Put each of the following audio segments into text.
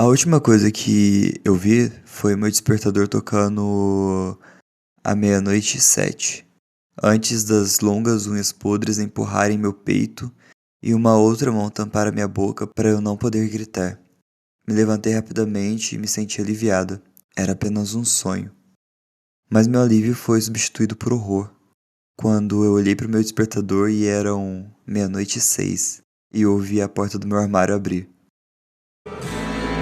A última coisa que eu vi foi meu despertador tocando à meia-noite e 7, antes das longas unhas podres empurrarem meu peito e uma outra mão tampar a minha boca para eu não poder gritar. Me levantei rapidamente e me senti aliviado. Era apenas um sonho. Mas meu alívio foi substituído por horror, quando eu olhei para o meu despertador e eram meia-noite e 6, e ouvi a porta do meu armário abrir.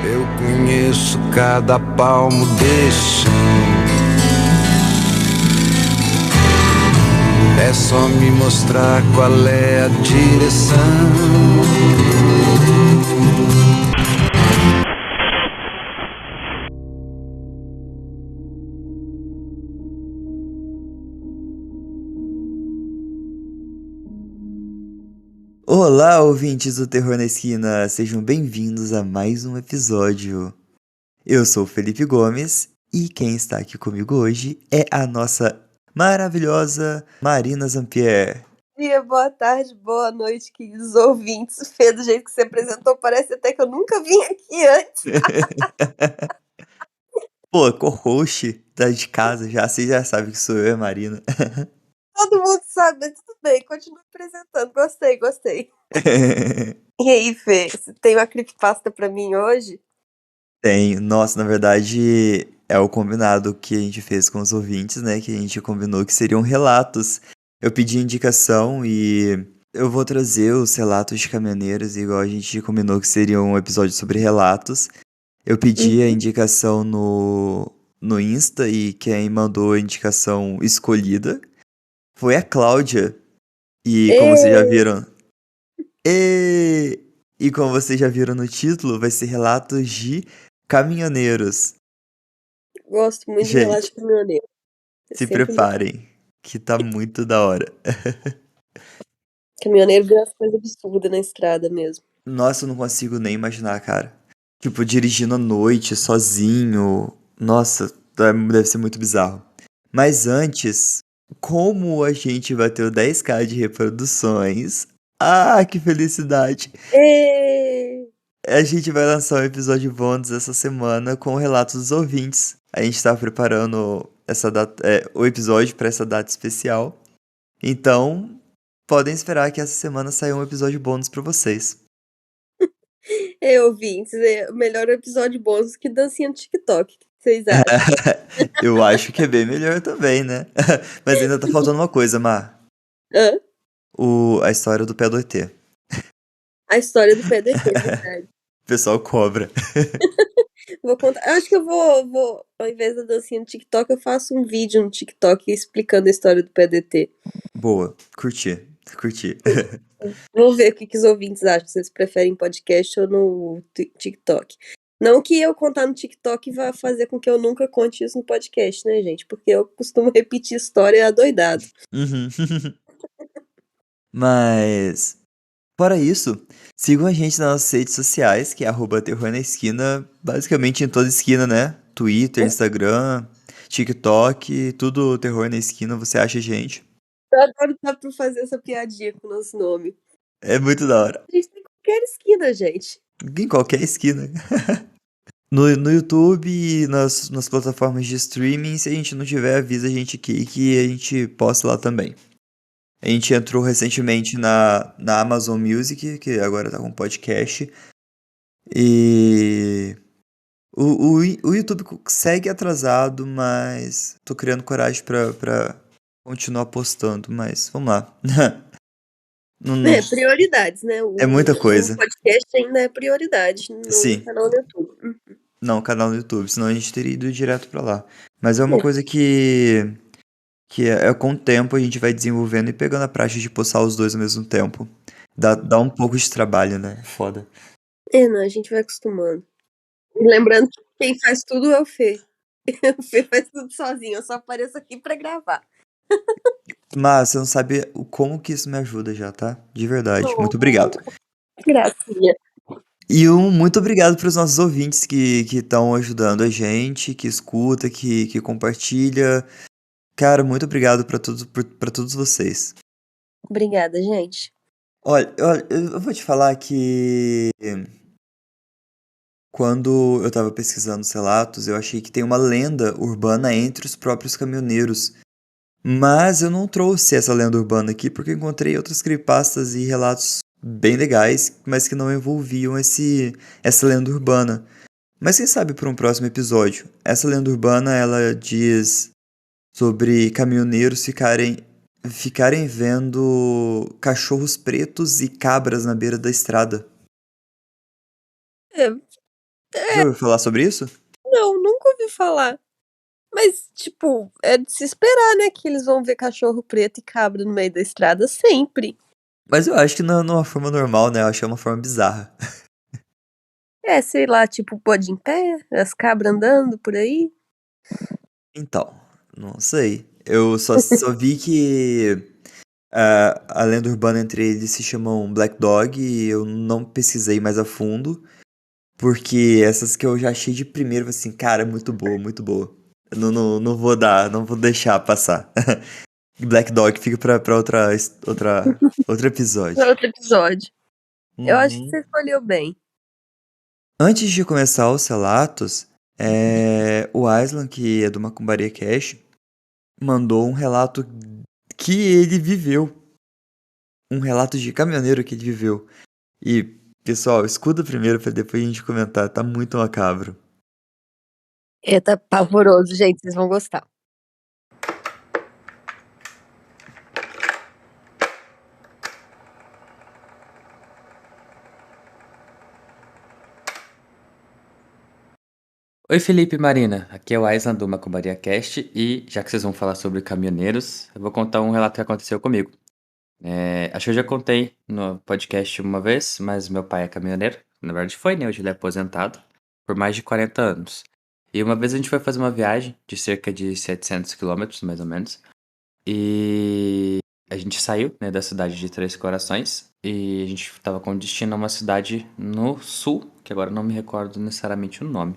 Eu conheço cada palmo desse chão. É só me mostrar qual é a direção. Olá, ouvintes do Terror na Esquina, sejam bem-vindos a mais um episódio. Eu sou o Felipe Gomes e quem está aqui comigo hoje é a nossa maravilhosa Marina Zampier. Dia, boa tarde, boa noite, queridos ouvintes. Fê, do jeito que você apresentou, parece até que eu nunca vim aqui antes. Pô, co-host tá de casa já, você já sabe que sou eu e a Marina. Todo mundo sabe, mas tudo bem, continua apresentando. Gostei. E aí, Fê, você tem uma creepypasta pra mim hoje? Tenho, nossa, na verdade é o combinado que a gente fez com os ouvintes, né? Que a gente combinou que seriam relatos. Eu pedi indicação e eu vou trazer os relatos de caminhoneiros, igual a gente combinou que seria um episódio sobre relatos. Eu pedi a indicação no Insta e quem mandou a indicação escolhida foi a Cláudia. E como vocês já viram. E, e como vocês já viram no título, vai ser relatos de caminhoneiros. Gosto muito de relato de Gente, caminhoneiro. É se sempre bom. preparem, que tá muito da hora. Caminhoneiro vê as coisas absurdas na estrada mesmo. Nossa, eu não consigo nem imaginar, cara. Tipo, dirigindo à noite, sozinho. Nossa, deve ser muito bizarro. Mas antes, como a gente bateu 10k de reproduções? Ah, que felicidade! Ê! A gente vai lançar um episódio bônus essa semana com relatos dos ouvintes. A gente tá preparando essa data, o episódio para essa data especial. Então, podem esperar que essa semana saia um episódio bônus pra vocês. Ouvintes, é o melhor episódio bônus que dancinha no TikTok. O que vocês acham? Eu acho que é bem melhor também, né? Mas ainda tá faltando uma coisa, Mar. Hã? A história do pé do ET. A história do PDT, verdade. O pessoal cobra. Vou contar. Eu acho que eu vou, ao invés da dancinha no TikTok, eu faço um vídeo no TikTok explicando a história do PDT. Boa, curti. Vou ver o que os ouvintes acham, se eles preferem podcast ou no TikTok. Não que eu contar no TikTok vá fazer com que eu nunca conte isso no podcast, né, gente? Porque eu costumo repetir história adoidado. Uhum. Mas, fora isso, sigam a gente nas nossas redes sociais, que é @terror na esquina, basicamente em toda esquina, né? Twitter, Instagram, TikTok, tudo Terror na Esquina, você acha a gente. Eu adoro dar pra fazer essa piadinha com o nosso nome. É muito da hora. A gente tem qualquer esquina, gente. Em qualquer esquina. No YouTube e nas plataformas de streaming, se a gente não tiver, avisa a gente aqui que a gente posta lá também. A gente entrou recentemente na Amazon Music, que agora tá com podcast. E o YouTube segue atrasado, mas tô criando coragem pra continuar postando, mas vamos lá. Prioridades, né? É muita O coisa. podcast ainda é prioridade no Sim. canal do YouTube. Não, canal no YouTube, senão a gente teria ido direto pra lá. Mas é uma coisa que com o tempo a gente vai desenvolvendo e pegando a prática de postar os dois ao mesmo tempo. Dá um pouco de trabalho, né? Foda. Não, a gente vai acostumando. E lembrando que quem faz tudo é o Fê. O Fê faz tudo sozinho, eu só apareço aqui pra gravar. Mas você não sabe como que isso me ajuda já, tá? De verdade. Muito obrigado. Gracinha. E muito obrigado pros nossos ouvintes que estão ajudando a gente, que escuta, que compartilha. Cara, muito obrigado pra todos vocês. Obrigada, gente. Olha, eu vou te falar que quando eu tava pesquisando os relatos, eu achei que tem uma lenda urbana entre os próprios caminhoneiros. Mas eu não trouxe essa lenda urbana aqui porque eu encontrei outras creepypastas e relatos bem legais, mas que não envolviam essa lenda urbana. Mas quem sabe para um próximo episódio. Essa lenda urbana, ela diz sobre caminhoneiros ficarem vendo cachorros pretos e cabras na beira da estrada. É, Já ouviu falar sobre isso? não, nunca ouvi falar. Mas, tipo, é de se esperar, né? Que eles vão ver cachorro preto e cabra no meio da estrada sempre. Mas eu acho que não é uma forma normal, né? Eu acho que é uma forma bizarra. É, sei lá, tipo, pode em pé, as cabras andando por aí. Então, não sei. Eu só vi que a lenda urbana entre eles se chamam Black Dog e eu não pesquisei mais a fundo, porque essas que eu já achei de primeiro, assim, cara, muito boa, muito boa. Eu não vou deixar passar. Black Dog fica pra outro episódio. Outro episódio. Eu acho que Uhum. você escolheu bem. Antes de começar os relatos, o Aislan, que é do Macumbaria Cash, mandou um relato que ele viveu. Um relato de caminhoneiro que ele viveu. E, pessoal, escuta primeiro pra depois a gente comentar. Tá muito macabro. É, tá pavoroso, gente, vocês vão gostar. Oi, Felipe e Marina, aqui é o Aislan do Macumbaria Cast e já que vocês vão falar sobre caminhoneiros, eu vou contar um relato que aconteceu comigo. Acho que eu já contei no podcast uma vez, mas meu pai é caminhoneiro, na verdade foi, né? Hoje ele é aposentado por mais de 40 anos. E uma vez a gente foi fazer uma viagem de cerca de 700 quilômetros, mais ou menos, e a gente saiu, né, da cidade de Três Corações e a gente estava com destino a uma cidade no sul, que agora eu não me recordo necessariamente o nome.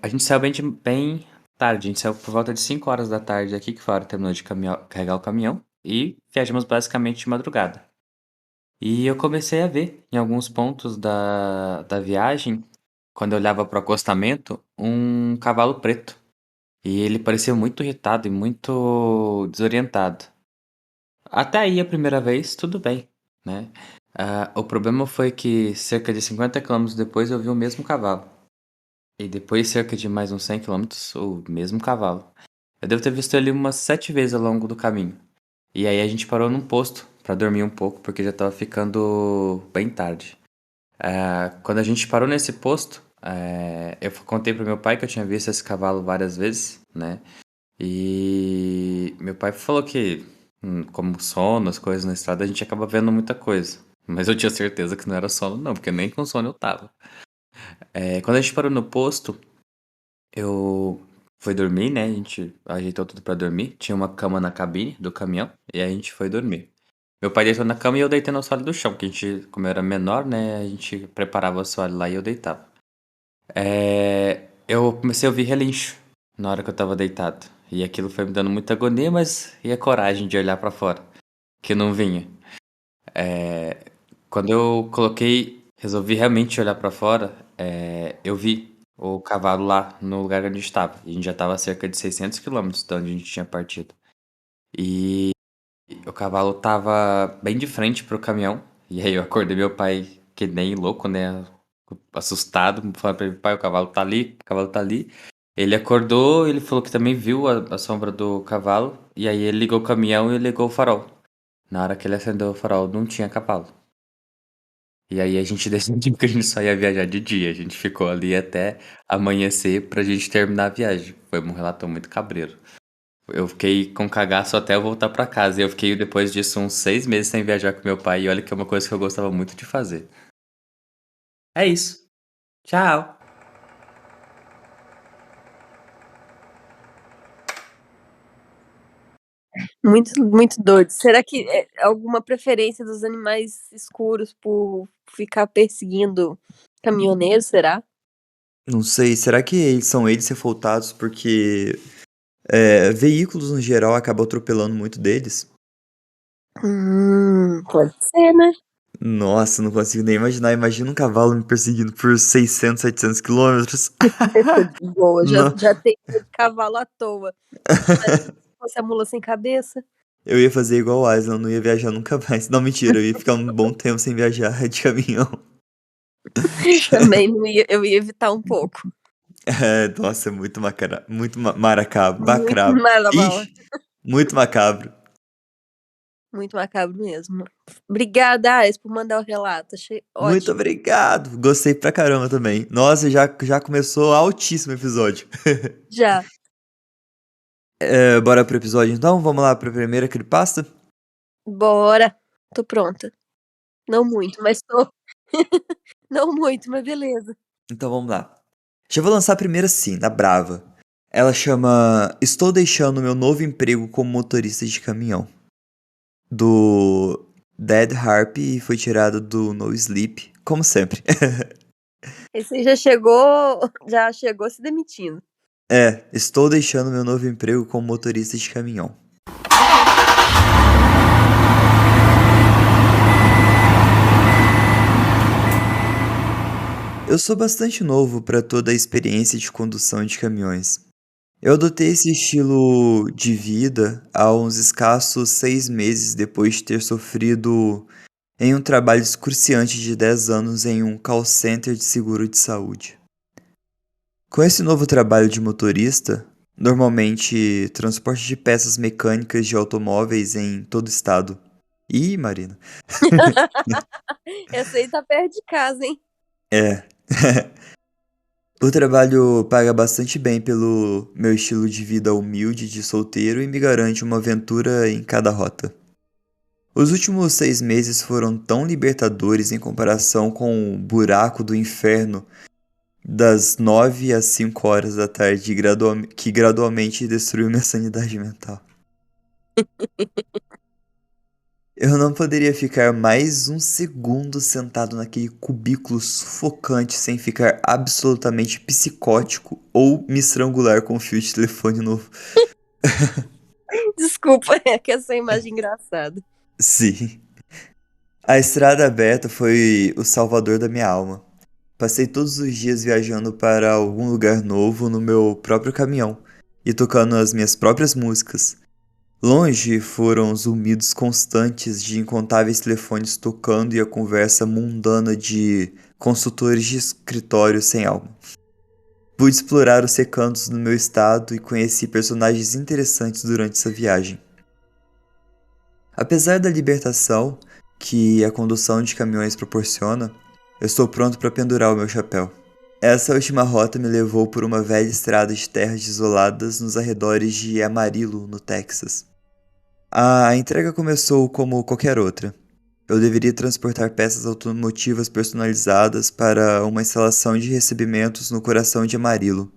A gente saiu bem tarde, a gente saiu por volta de 5 horas da tarde aqui que fora, terminou de carregar o caminhão e viajamos basicamente de madrugada. E eu comecei a ver em alguns pontos da viagem, quando eu olhava para o acostamento, um cavalo preto. E ele parecia muito irritado e muito desorientado. Até aí a primeira vez, tudo bem, né? O problema foi que cerca de 50 quilômetros depois eu vi o mesmo cavalo. E depois, cerca de mais uns 100 quilômetros, o mesmo cavalo. Eu devo ter visto ele umas 7 vezes ao longo do caminho. E aí a gente parou num posto pra dormir um pouco, porque já tava ficando bem tarde. Quando a gente parou nesse posto, eu contei pro meu pai que eu tinha visto esse cavalo várias vezes, né? E meu pai falou que, como sono, as coisas na estrada, a gente acaba vendo muita coisa. Mas eu tinha certeza que não era sono, não, porque nem com sono eu tava. Quando a gente parou no posto, eu fui dormir, né? A gente ajeitou tudo pra dormir. Tinha uma cama na cabine do caminhão e aí a gente foi dormir. Meu pai deitou na cama e eu deitei no assoalho do chão, porque a gente, como eu era menor, né? A gente preparava o assoalho lá e eu deitava. Eu comecei a ouvir relincho na hora que eu tava deitado. E aquilo foi me dando muita agonia, mas e a coragem de olhar pra fora, que não vinha. Quando eu resolvi realmente olhar pra fora, eu vi o cavalo lá no lugar onde a gente estava. E a gente já estava a cerca de 600 quilômetros de onde a gente tinha partido. E o cavalo tava bem de frente pro caminhão. E aí eu acordei meu pai, que nem louco, né? Assustado, falando pra ele, pai, o cavalo tá ali, o cavalo tá ali. Ele acordou, ele falou que também viu a sombra do cavalo. E aí ele ligou o caminhão e ligou o farol. Na hora que ele acendeu o farol, não tinha cavalo. E aí a gente decidiu que a gente só ia viajar de dia. A gente ficou ali até amanhecer pra gente terminar a viagem. Foi um relato muito cabreiro. Eu fiquei com cagaço até eu voltar pra casa. E eu fiquei depois disso uns 6 meses sem viajar com meu pai. E olha que é uma coisa que eu gostava muito de fazer. É isso. Tchau. Muito, muito doido. Será que é alguma preferência dos animais escuros por ficar perseguindo caminhoneiros, será? Não sei, será que são eles revoltados porque veículos no geral acabam atropelando muito deles? Pode ser, né? Nossa, não consigo nem imaginar. Imagina um cavalo me perseguindo por 600, 700 quilômetros. Tô de boa, já, Não, já tem cavalo à toa. Imagina se fosse a mula sem cabeça. eu ia fazer igual o Aslan, não ia viajar nunca mais. Não, mentira, eu ia ficar um bom tempo sem viajar de caminhão. Também não ia, eu ia evitar um pouco. É, nossa, é muito muito maracabro, Muito macabro. mal. Ixi, muito macabro. Muito macabro mesmo. Obrigada, Ais, por mandar o relato. Achei Muito ótimo. obrigado. Gostei pra caramba também. Nossa, já começou altíssimo o episódio. Já. Bora pro episódio então? Vamos lá pra primeira creepypasta? Bora. Tô pronta. Não muito, mas tô. Não muito, mas beleza. Então vamos lá. Já vou lançar a primeira sim, na brava. Ela chama Estou deixando meu novo emprego como motorista de caminhão. Do Dead Harp e foi tirado do No Sleep, como sempre. Esse aí já chegou se demitindo. Estou deixando meu novo emprego como motorista de caminhão. Eu sou bastante novo para toda a experiência de condução de caminhões. Eu adotei esse estilo de vida há uns escassos 6 meses depois de ter sofrido em um trabalho excruciante de 10 anos em um call center de seguro de saúde. Com esse novo trabalho de motorista, normalmente transporte de peças mecânicas de automóveis em todo o estado. Ih, Marina. Essa aí tá perto de casa, hein? É. O trabalho paga bastante bem pelo meu estilo de vida humilde de solteiro e me garante uma aventura em cada rota. Os últimos 6 meses foram tão libertadores em comparação com o buraco do inferno das 9 às 5 horas da tarde que gradualmente destruiu minha sanidade mental. Eu não poderia ficar mais um segundo sentado naquele cubículo sufocante sem ficar absolutamente psicótico ou me estrangular com um fio de telefone novo. Desculpa, é que essa imagem é engraçada. Sim. A estrada aberta foi o salvador da minha alma. Passei todos os dias viajando para algum lugar novo no meu próprio caminhão e tocando as minhas próprias músicas. Longe foram os zumbidos constantes de incontáveis telefones tocando e a conversa mundana de consultores de escritório sem alma. Pude explorar os recantos do meu estado e conheci personagens interessantes durante essa viagem. Apesar da libertação que a condução de caminhões proporciona, eu estou pronto para pendurar o meu chapéu. Essa última rota me levou por uma velha estrada de terras desoladas nos arredores de Amarillo, no Texas. A entrega começou como qualquer outra. Eu deveria transportar peças automotivas personalizadas para uma instalação de recebimentos no coração de Amarillo.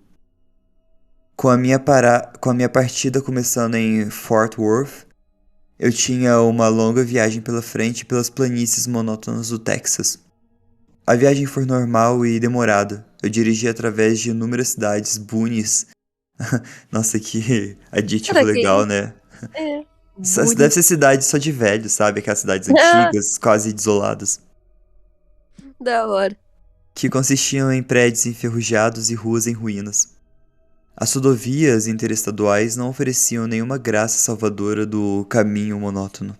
Com a minha partida começando em Fort Worth, eu tinha uma longa viagem pela frente pelas planícies monótonas do Texas. A viagem foi normal e demorada. Eu dirigi através de inúmeras cidades boonies. Nossa, que adjetivo Cara, que legal, isso? né? É. Deve ser cidade só de velho, sabe? Aquelas cidades Ah, antigas, quase desoladas. da hora. Que consistiam em prédios enferrujados e ruas em ruínas. As rodovias interestaduais não ofereciam nenhuma graça salvadora do caminho monótono.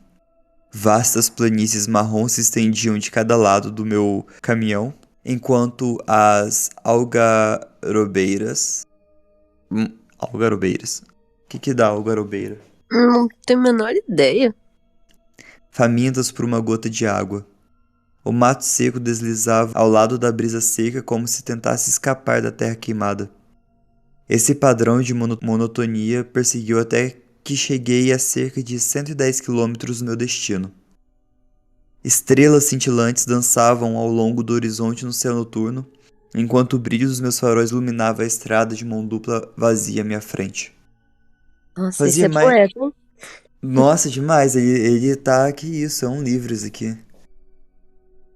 Vastas planícies marrons se estendiam de cada lado do meu caminhão, enquanto as algarobeiras... algarobeiras? O que dá algarobeira? Não tenho a menor ideia. Famintas por uma gota de água. O mato seco deslizava ao lado da brisa seca como se tentasse escapar da terra queimada. Esse padrão de monotonia perseguiu até que cheguei a cerca de 110 quilômetros do meu destino. Estrelas cintilantes dançavam ao longo do horizonte no céu noturno, enquanto o brilho dos meus faróis iluminava a estrada de mão dupla vazia à minha frente. Nossa, esse Fazia é mais... poeta, hein? Nossa, demais, ele tá... Que isso, é um livro isso aqui.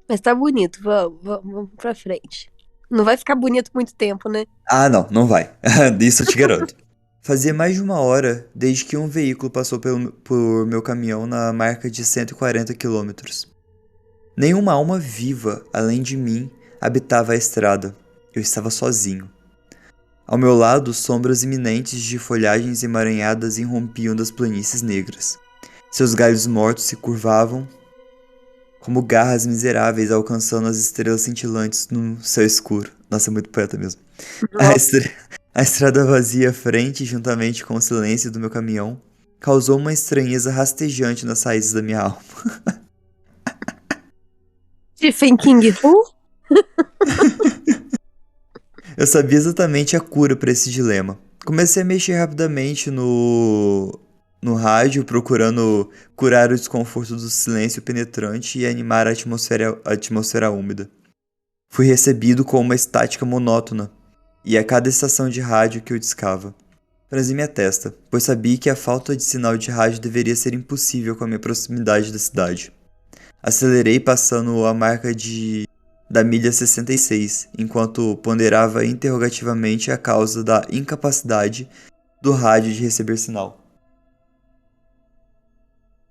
Mas tá bonito, vamos pra frente. Não vai ficar bonito muito tempo, né? Ah, não vai. Isso eu te garanto. Fazia mais de 1 hora desde que um veículo passou por meu caminhão na marca de 140 quilômetros. Nenhuma alma viva, além de mim, habitava a estrada. Eu estava sozinho. Ao meu lado, sombras iminentes de folhagens emaranhadas irrompiam das planícies negras. Seus galhos mortos se curvavam como garras miseráveis alcançando as estrelas cintilantes no céu escuro. Nossa, é muito poeta mesmo. A estrada vazia à frente, juntamente com o silêncio do meu caminhão, causou uma estranheza rastejante nas raízes da minha alma. Stephen King Who? Eu sabia exatamente a cura para esse dilema. Comecei a mexer rapidamente no rádio, procurando curar o desconforto do silêncio penetrante e animar a atmosfera úmida. Fui recebido com uma estática monótona, e a cada estação de rádio que eu discava, franzi minha testa, pois sabia que a falta de sinal de rádio deveria ser impossível com a minha proximidade da cidade. Acelerei passando a marca da milha 66, enquanto ponderava interrogativamente a causa da incapacidade do rádio de receber sinal.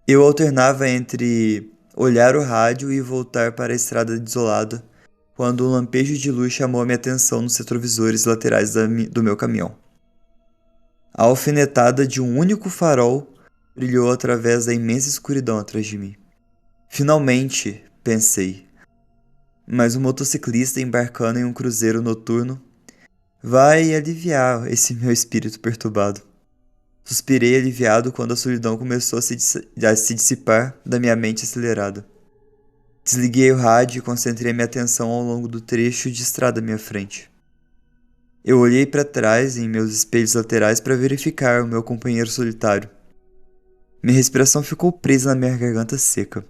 Eu alternava entre olhar o rádio e voltar para a estrada desolada, quando um lampejo de luz chamou a minha atenção nos retrovisores laterais do meu caminhão. A alfinetada de um único farol brilhou através da imensa escuridão atrás de mim. Finalmente, pensei. Mas um motociclista embarcando em um cruzeiro noturno vai aliviar esse meu espírito perturbado. Suspirei aliviado quando a solidão começou a se dissipar da minha mente acelerada. Desliguei o rádio e concentrei minha atenção ao longo do trecho de estrada à minha frente. Eu olhei para trás em meus espelhos laterais para verificar o meu companheiro solitário. Minha respiração ficou presa na minha garganta seca.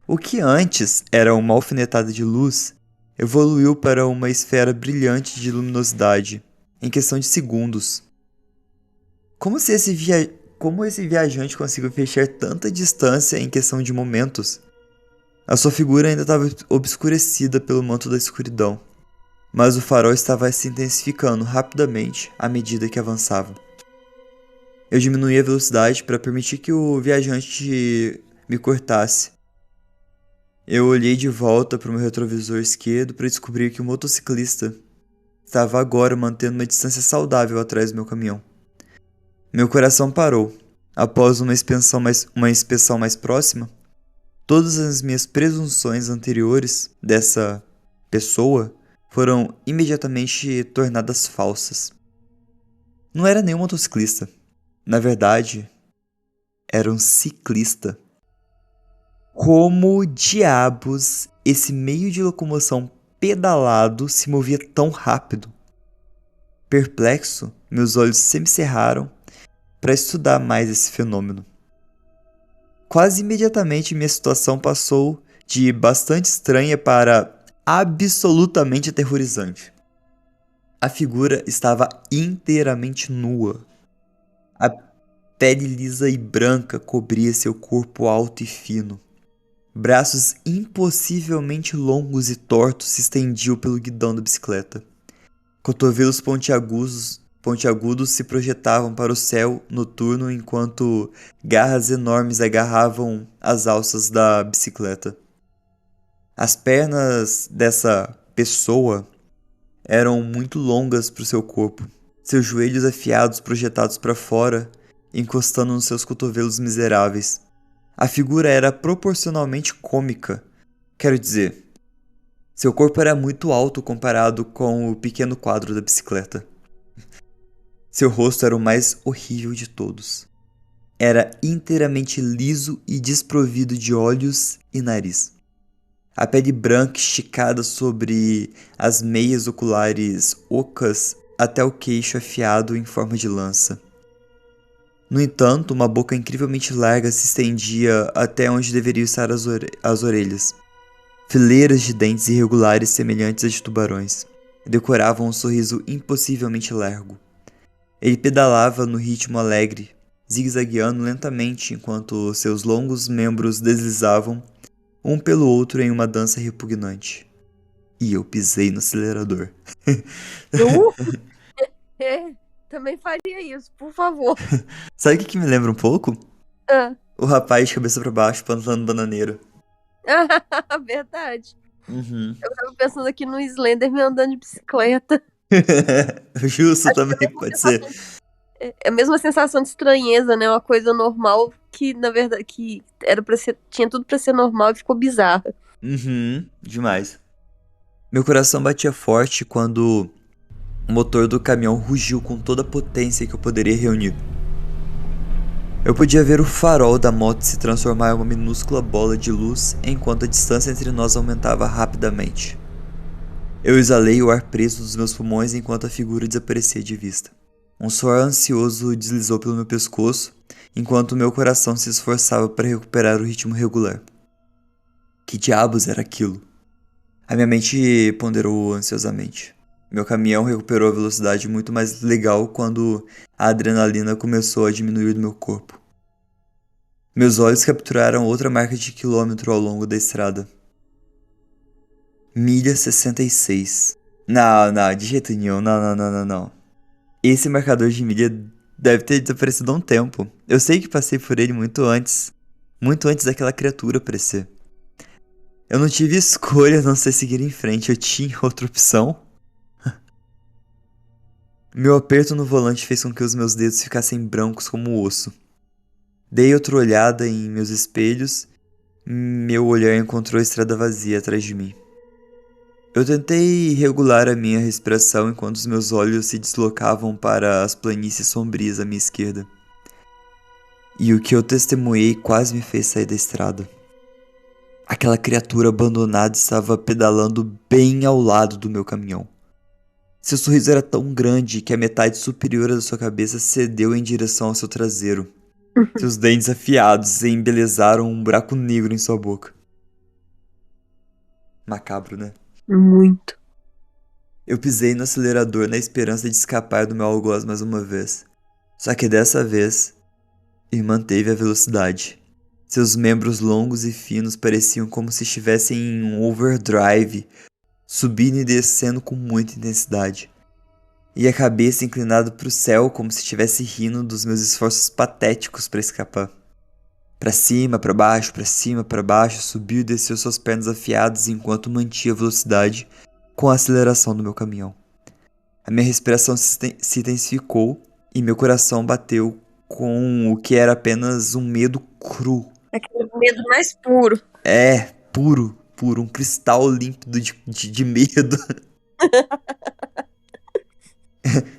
O que antes era uma alfinetada de luz evoluiu para uma esfera brilhante de luminosidade em questão de segundos. Como esse viajante conseguiu fechar tanta distância em questão de momentos? A sua figura ainda estava obscurecida pelo manto da escuridão, mas o farol estava se intensificando rapidamente à medida que avançava. Eu diminuí a velocidade para permitir que o viajante me cortasse. Eu olhei de volta para o meu retrovisor esquerdo para descobrir que o motociclista estava agora mantendo uma distância saudável atrás do meu caminhão. Meu coração parou. Após uma inspeção mais próxima, todas as minhas presunções anteriores dessa pessoa foram imediatamente tornadas falsas. Não era nenhum motociclista. Na verdade, era um ciclista. Como diabos esse meio de locomoção pedalado se movia tão rápido? Perplexo, meus olhos semicerraram para estudar mais esse fenômeno. Quase imediatamente minha situação passou de bastante estranha para absolutamente aterrorizante. A figura estava inteiramente nua. A pele lisa e branca cobria seu corpo alto e fino. Braços impossivelmente longos e tortos se estendiam pelo guidão da bicicleta. Cotovelos pontiagudos se projetavam para o céu noturno enquanto garras enormes agarravam as alças da bicicleta. As pernas dessa pessoa eram muito longas para o seu corpo, seus joelhos afiados projetados para fora, encostando nos seus cotovelos miseráveis. A figura era proporcionalmente cômica. Quero dizer, seu corpo era muito alto comparado com o pequeno quadro da bicicleta. Seu rosto era o mais horrível de todos. Era inteiramente liso e desprovido de olhos e nariz. A pele branca esticada sobre as meias oculares ocas até o queixo afiado em forma de lança. No entanto, uma boca incrivelmente larga se estendia até onde deveriam estar as orelhas. Fileiras de dentes irregulares semelhantes a de tubarões decoravam um sorriso impossivelmente largo. Ele pedalava no ritmo alegre, zigue-zagueando lentamente enquanto seus longos membros deslizavam um pelo outro em uma dança repugnante. E eu pisei no acelerador. Também faria isso, por favor. Sabe o que me lembra um pouco? Ah. O rapaz de cabeça pra baixo plantando bananeiro. Verdade. Uhum. Eu tava pensando aqui no Slenderman andando de bicicleta. Justo Acho que é a também, mesma pode ser. sensação, é a mesma sensação de estranheza, né? Uma coisa normal que, na verdade, que era para ser, tinha tudo pra ser normal e ficou bizarra. Uhum, demais. Meu coração batia forte quando o motor do caminhão rugiu com toda a potência que eu poderia reunir. Eu podia ver o farol da moto se transformar em uma minúscula bola de luz enquanto a distância entre nós aumentava rapidamente. Eu exalei o ar preso dos meus pulmões enquanto a figura desaparecia de vista. Um suor ansioso deslizou pelo meu pescoço, enquanto meu coração se esforçava para recuperar o ritmo regular. Que diabos era aquilo? A minha mente ponderou ansiosamente. Meu caminhão recuperou a velocidade muito mais legal quando a adrenalina começou a diminuir do meu corpo. Meus olhos capturaram outra marca de quilômetro ao longo da estrada. Milha 66. Não, de jeito nenhum, não. Esse marcador de milha deve ter desaparecido há um tempo. Eu sei que passei por ele muito antes daquela criatura aparecer. Eu não tive escolha a não ser seguir em frente, eu tinha outra opção. Meu aperto no volante fez com que os meus dedos ficassem brancos como osso. Dei outra olhada em meus espelhos, meu olhar encontrou a estrada vazia atrás de mim. Eu tentei regular a minha respiração enquanto os meus olhos se deslocavam para as planícies sombrias à minha esquerda. E o que eu testemunhei quase me fez sair da estrada. Aquela criatura abandonada estava pedalando bem ao lado do meu caminhão. Seu sorriso era tão grande que a metade superior da sua cabeça cedeu em direção ao seu traseiro. Seus dentes afiados embelezaram um buraco negro em sua boca. Macabro, né? Muito. Eu pisei no acelerador na esperança de escapar do meu algoz mais uma vez. Só que dessa vez, ele manteve a velocidade. Seus membros longos e finos pareciam como se estivessem em um overdrive, subindo e descendo com muita intensidade. E a cabeça inclinada para o céu como se estivesse rindo dos meus esforços patéticos para escapar. Para cima, para baixo, subiu e desceu suas pernas afiadas enquanto mantinha a velocidade com a aceleração do meu caminhão. A minha respiração se intensificou e meu coração bateu com o que era apenas um medo cru. Aquele medo mais puro. É, puro, um cristal límpido de medo.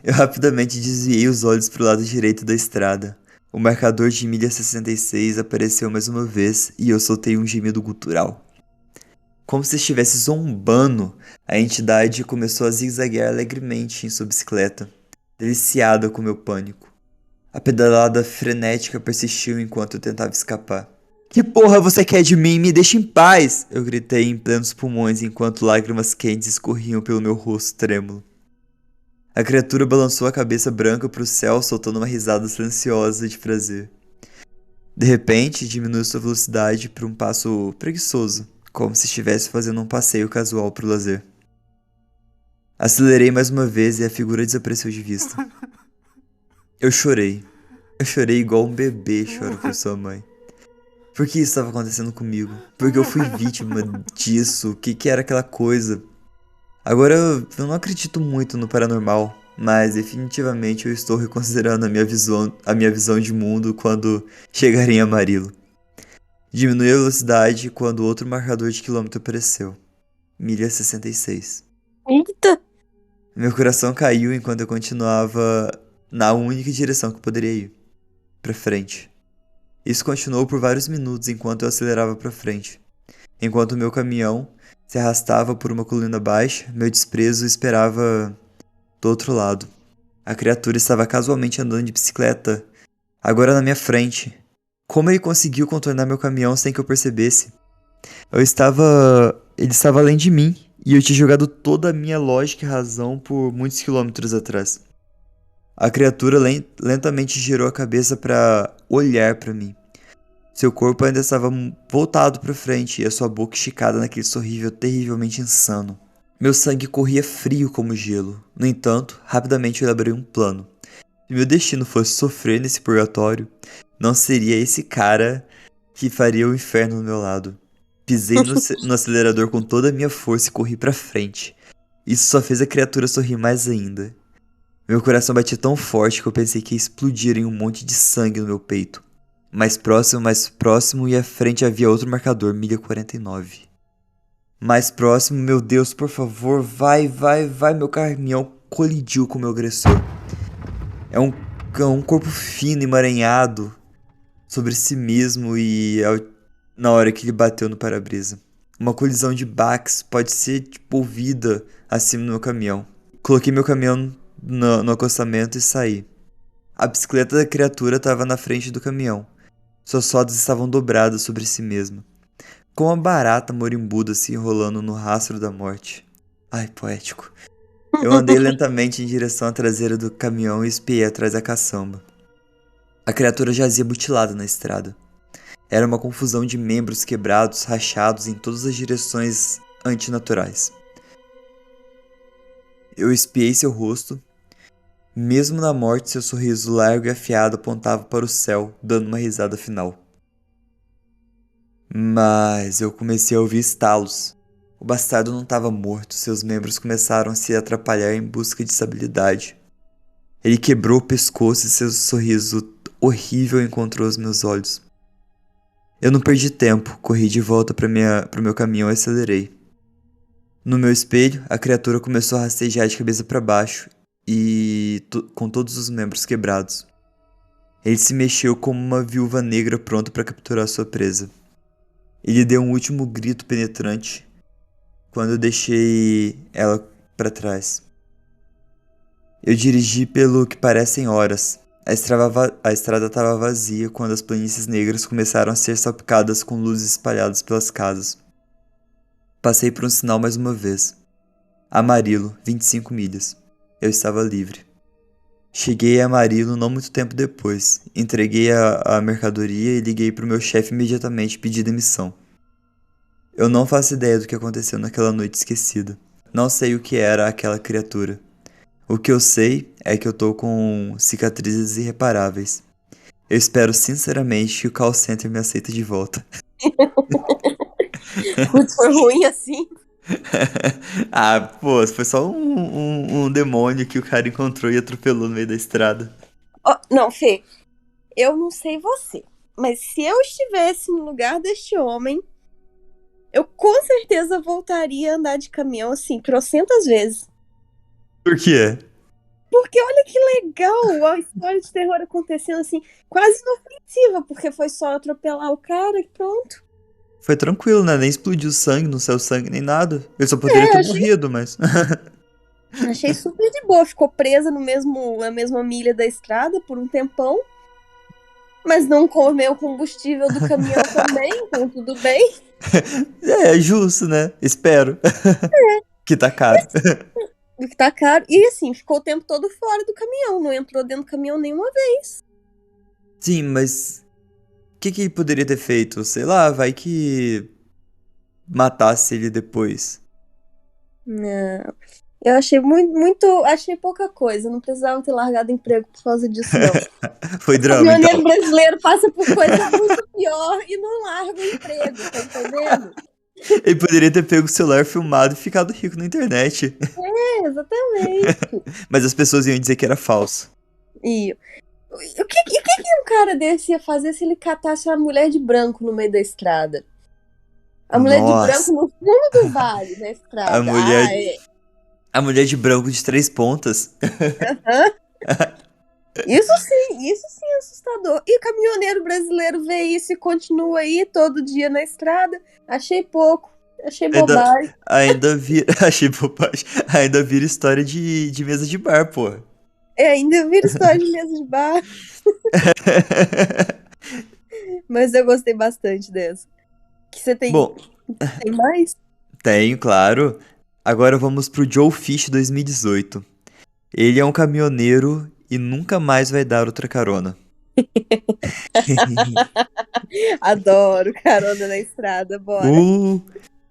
Eu rapidamente desviei os olhos para o lado direito da estrada. O marcador de milha 66 apareceu mais uma vez e eu soltei um gemido gutural. Como se estivesse zombando, a entidade começou a zigue-zaguear alegremente em sua bicicleta, deliciada com meu pânico. A pedalada frenética persistiu enquanto eu tentava escapar. Que porra você quer de mim? Me deixa em paz! Eu gritei em plenos pulmões enquanto lágrimas quentes escorriam pelo meu rosto trêmulo. A criatura balançou a cabeça branca para o céu, soltando uma risada silenciosa de prazer. De repente, diminuiu sua velocidade para um passo preguiçoso, como se estivesse fazendo um passeio casual para o lazer. Acelerei mais uma vez e a figura desapareceu de vista. Eu chorei. Eu chorei igual um bebê chora por sua mãe. Por que isso estava acontecendo comigo? Porque eu fui vítima disso? O que era aquela coisa? Agora eu não acredito muito no paranormal, mas definitivamente eu estou reconsiderando a minha visão de mundo quando chegar em Amarillo. Diminui a velocidade quando outro marcador de quilômetro apareceu. Milha 66. Eita! Meu coração caiu enquanto eu continuava na única direção que poderia ir. Pra frente. Isso continuou por vários minutos enquanto eu acelerava pra frente. Enquanto meu caminhão se arrastava por uma colina baixa, meu desprezo esperava do outro lado. A criatura estava casualmente andando de bicicleta, agora na minha frente. Como ele conseguiu contornar meu caminhão sem que eu percebesse? Ele estava além de mim, e eu tinha jogado toda a minha lógica e razão por muitos quilômetros atrás. A criatura lentamente girou a cabeça para olhar para mim. Seu corpo ainda estava voltado para frente e a sua boca esticada naquele sorriso terrivelmente insano. Meu sangue corria frio como gelo. No entanto, rapidamente eu elaborei um plano. Se meu destino fosse sofrer nesse purgatório, não seria esse cara que faria o inferno do meu lado. Pisei no acelerador com toda a minha força e corri pra frente. Isso só fez a criatura sorrir mais ainda. Meu coração batia tão forte que eu pensei que ia explodir em um monte de sangue no meu peito. Mais próximo e à frente havia outro marcador, milha 49. Mais próximo, meu Deus, por favor, vai, meu caminhão colidiu com o meu agressor. É um corpo fino, emaranhado sobre si mesmo e na hora que ele bateu no para-brisa. Uma colisão de baques pode ser ouvida acima do meu caminhão. Coloquei meu caminhão no acostamento e saí. A bicicleta da criatura estava na frente do caminhão. Suas rodas estavam dobradas sobre si mesma, com uma barata morimbuda se enrolando no rastro da morte. Ai, poético. Eu andei lentamente em direção à traseira do caminhão e espiei atrás da caçamba. A criatura jazia mutilada na estrada. Era uma confusão de membros quebrados, rachados em todas as direções antinaturais. Eu espiei seu rosto. Mesmo na morte, seu sorriso largo e afiado apontava para o céu, dando uma risada final. Mas eu comecei a ouvir estalos. O bastardo não estava morto, seus membros começaram a se atrapalhar em busca de estabilidade. Ele quebrou o pescoço e seu sorriso horrível encontrou os meus olhos. Eu não perdi tempo, corri de volta para o meu caminhão e acelerei. No meu espelho, a criatura começou a rastejar de cabeça para baixo e com todos os membros quebrados. Ele se mexeu como uma viúva negra pronta para capturar sua presa. Ele deu um último grito penetrante quando eu deixei ela para trás. Eu dirigi pelo que parecem horas. A estrada estava vazia quando as planícies negras começaram a ser salpicadas com luzes espalhadas pelas casas. Passei por um sinal mais uma vez. Amarillo, 25 milhas. Eu estava livre. Cheguei a Amarillo não muito tempo depois. Entreguei a mercadoria e liguei para o meu chefe imediatamente e pedi demissão. Eu não faço ideia do que aconteceu naquela noite esquecida. Não sei o que era aquela criatura. O que eu sei é que eu tô com cicatrizes irreparáveis. Eu espero sinceramente que o call center me aceite de volta. Putz, foi ruim assim. Ah, pô, foi só um demônio que o cara encontrou e atropelou no meio da estrada. Não, Fê, eu não sei você, mas se eu estivesse no lugar deste homem, eu com certeza voltaria a andar de caminhão assim, trocentas vezes. Por quê? Porque olha que legal a história de terror acontecendo assim, quase inofensiva, porque foi só atropelar o cara e pronto. Foi tranquilo, né? Nem explodiu sangue, não saiu sangue nem nada. Eu só poderia ter morrido, mas... Achei super de boa. Ficou presa na mesma milha da estrada por um tempão. Mas não comeu o combustível do caminhão também, então tudo bem. É justo, né? Espero. Que tá caro. Que tá caro. E assim, ficou o tempo todo fora do caminhão. Não entrou dentro do caminhão nenhuma vez. Sim, mas... O que ele poderia ter feito? Sei lá, vai que... matasse ele depois. Não. Eu achei achei pouca coisa. Não precisava ter largado emprego por causa disso, não. Foi O drama, caminhoneiro então. brasileiro passa por coisa muito pior e não larga o emprego, tá entendendo? Ele poderia ter pego o celular filmado e ficado rico na internet. É, exatamente. Mas as pessoas iam dizer que era falso. E o que um cara desse ia fazer se ele catasse uma mulher de branco no meio da estrada? A mulher de branco no fundo do vale da estrada. A mulher de branco de 3 pontas. Isso sim é assustador. E o caminhoneiro brasileiro vê isso e continua aí todo dia na estrada. Achei pouco. Achei bobagem. Achei bobagem. Ainda vira história de mesa de bar, pô. Ainda vira história de mesa de bar. Mas eu gostei bastante dessa. Que você tem. Bom, tem mais? Tenho, claro. Agora vamos pro Joe Fish 2018. Ele é um caminhoneiro e nunca mais vai dar outra carona. Adoro carona na estrada, bora.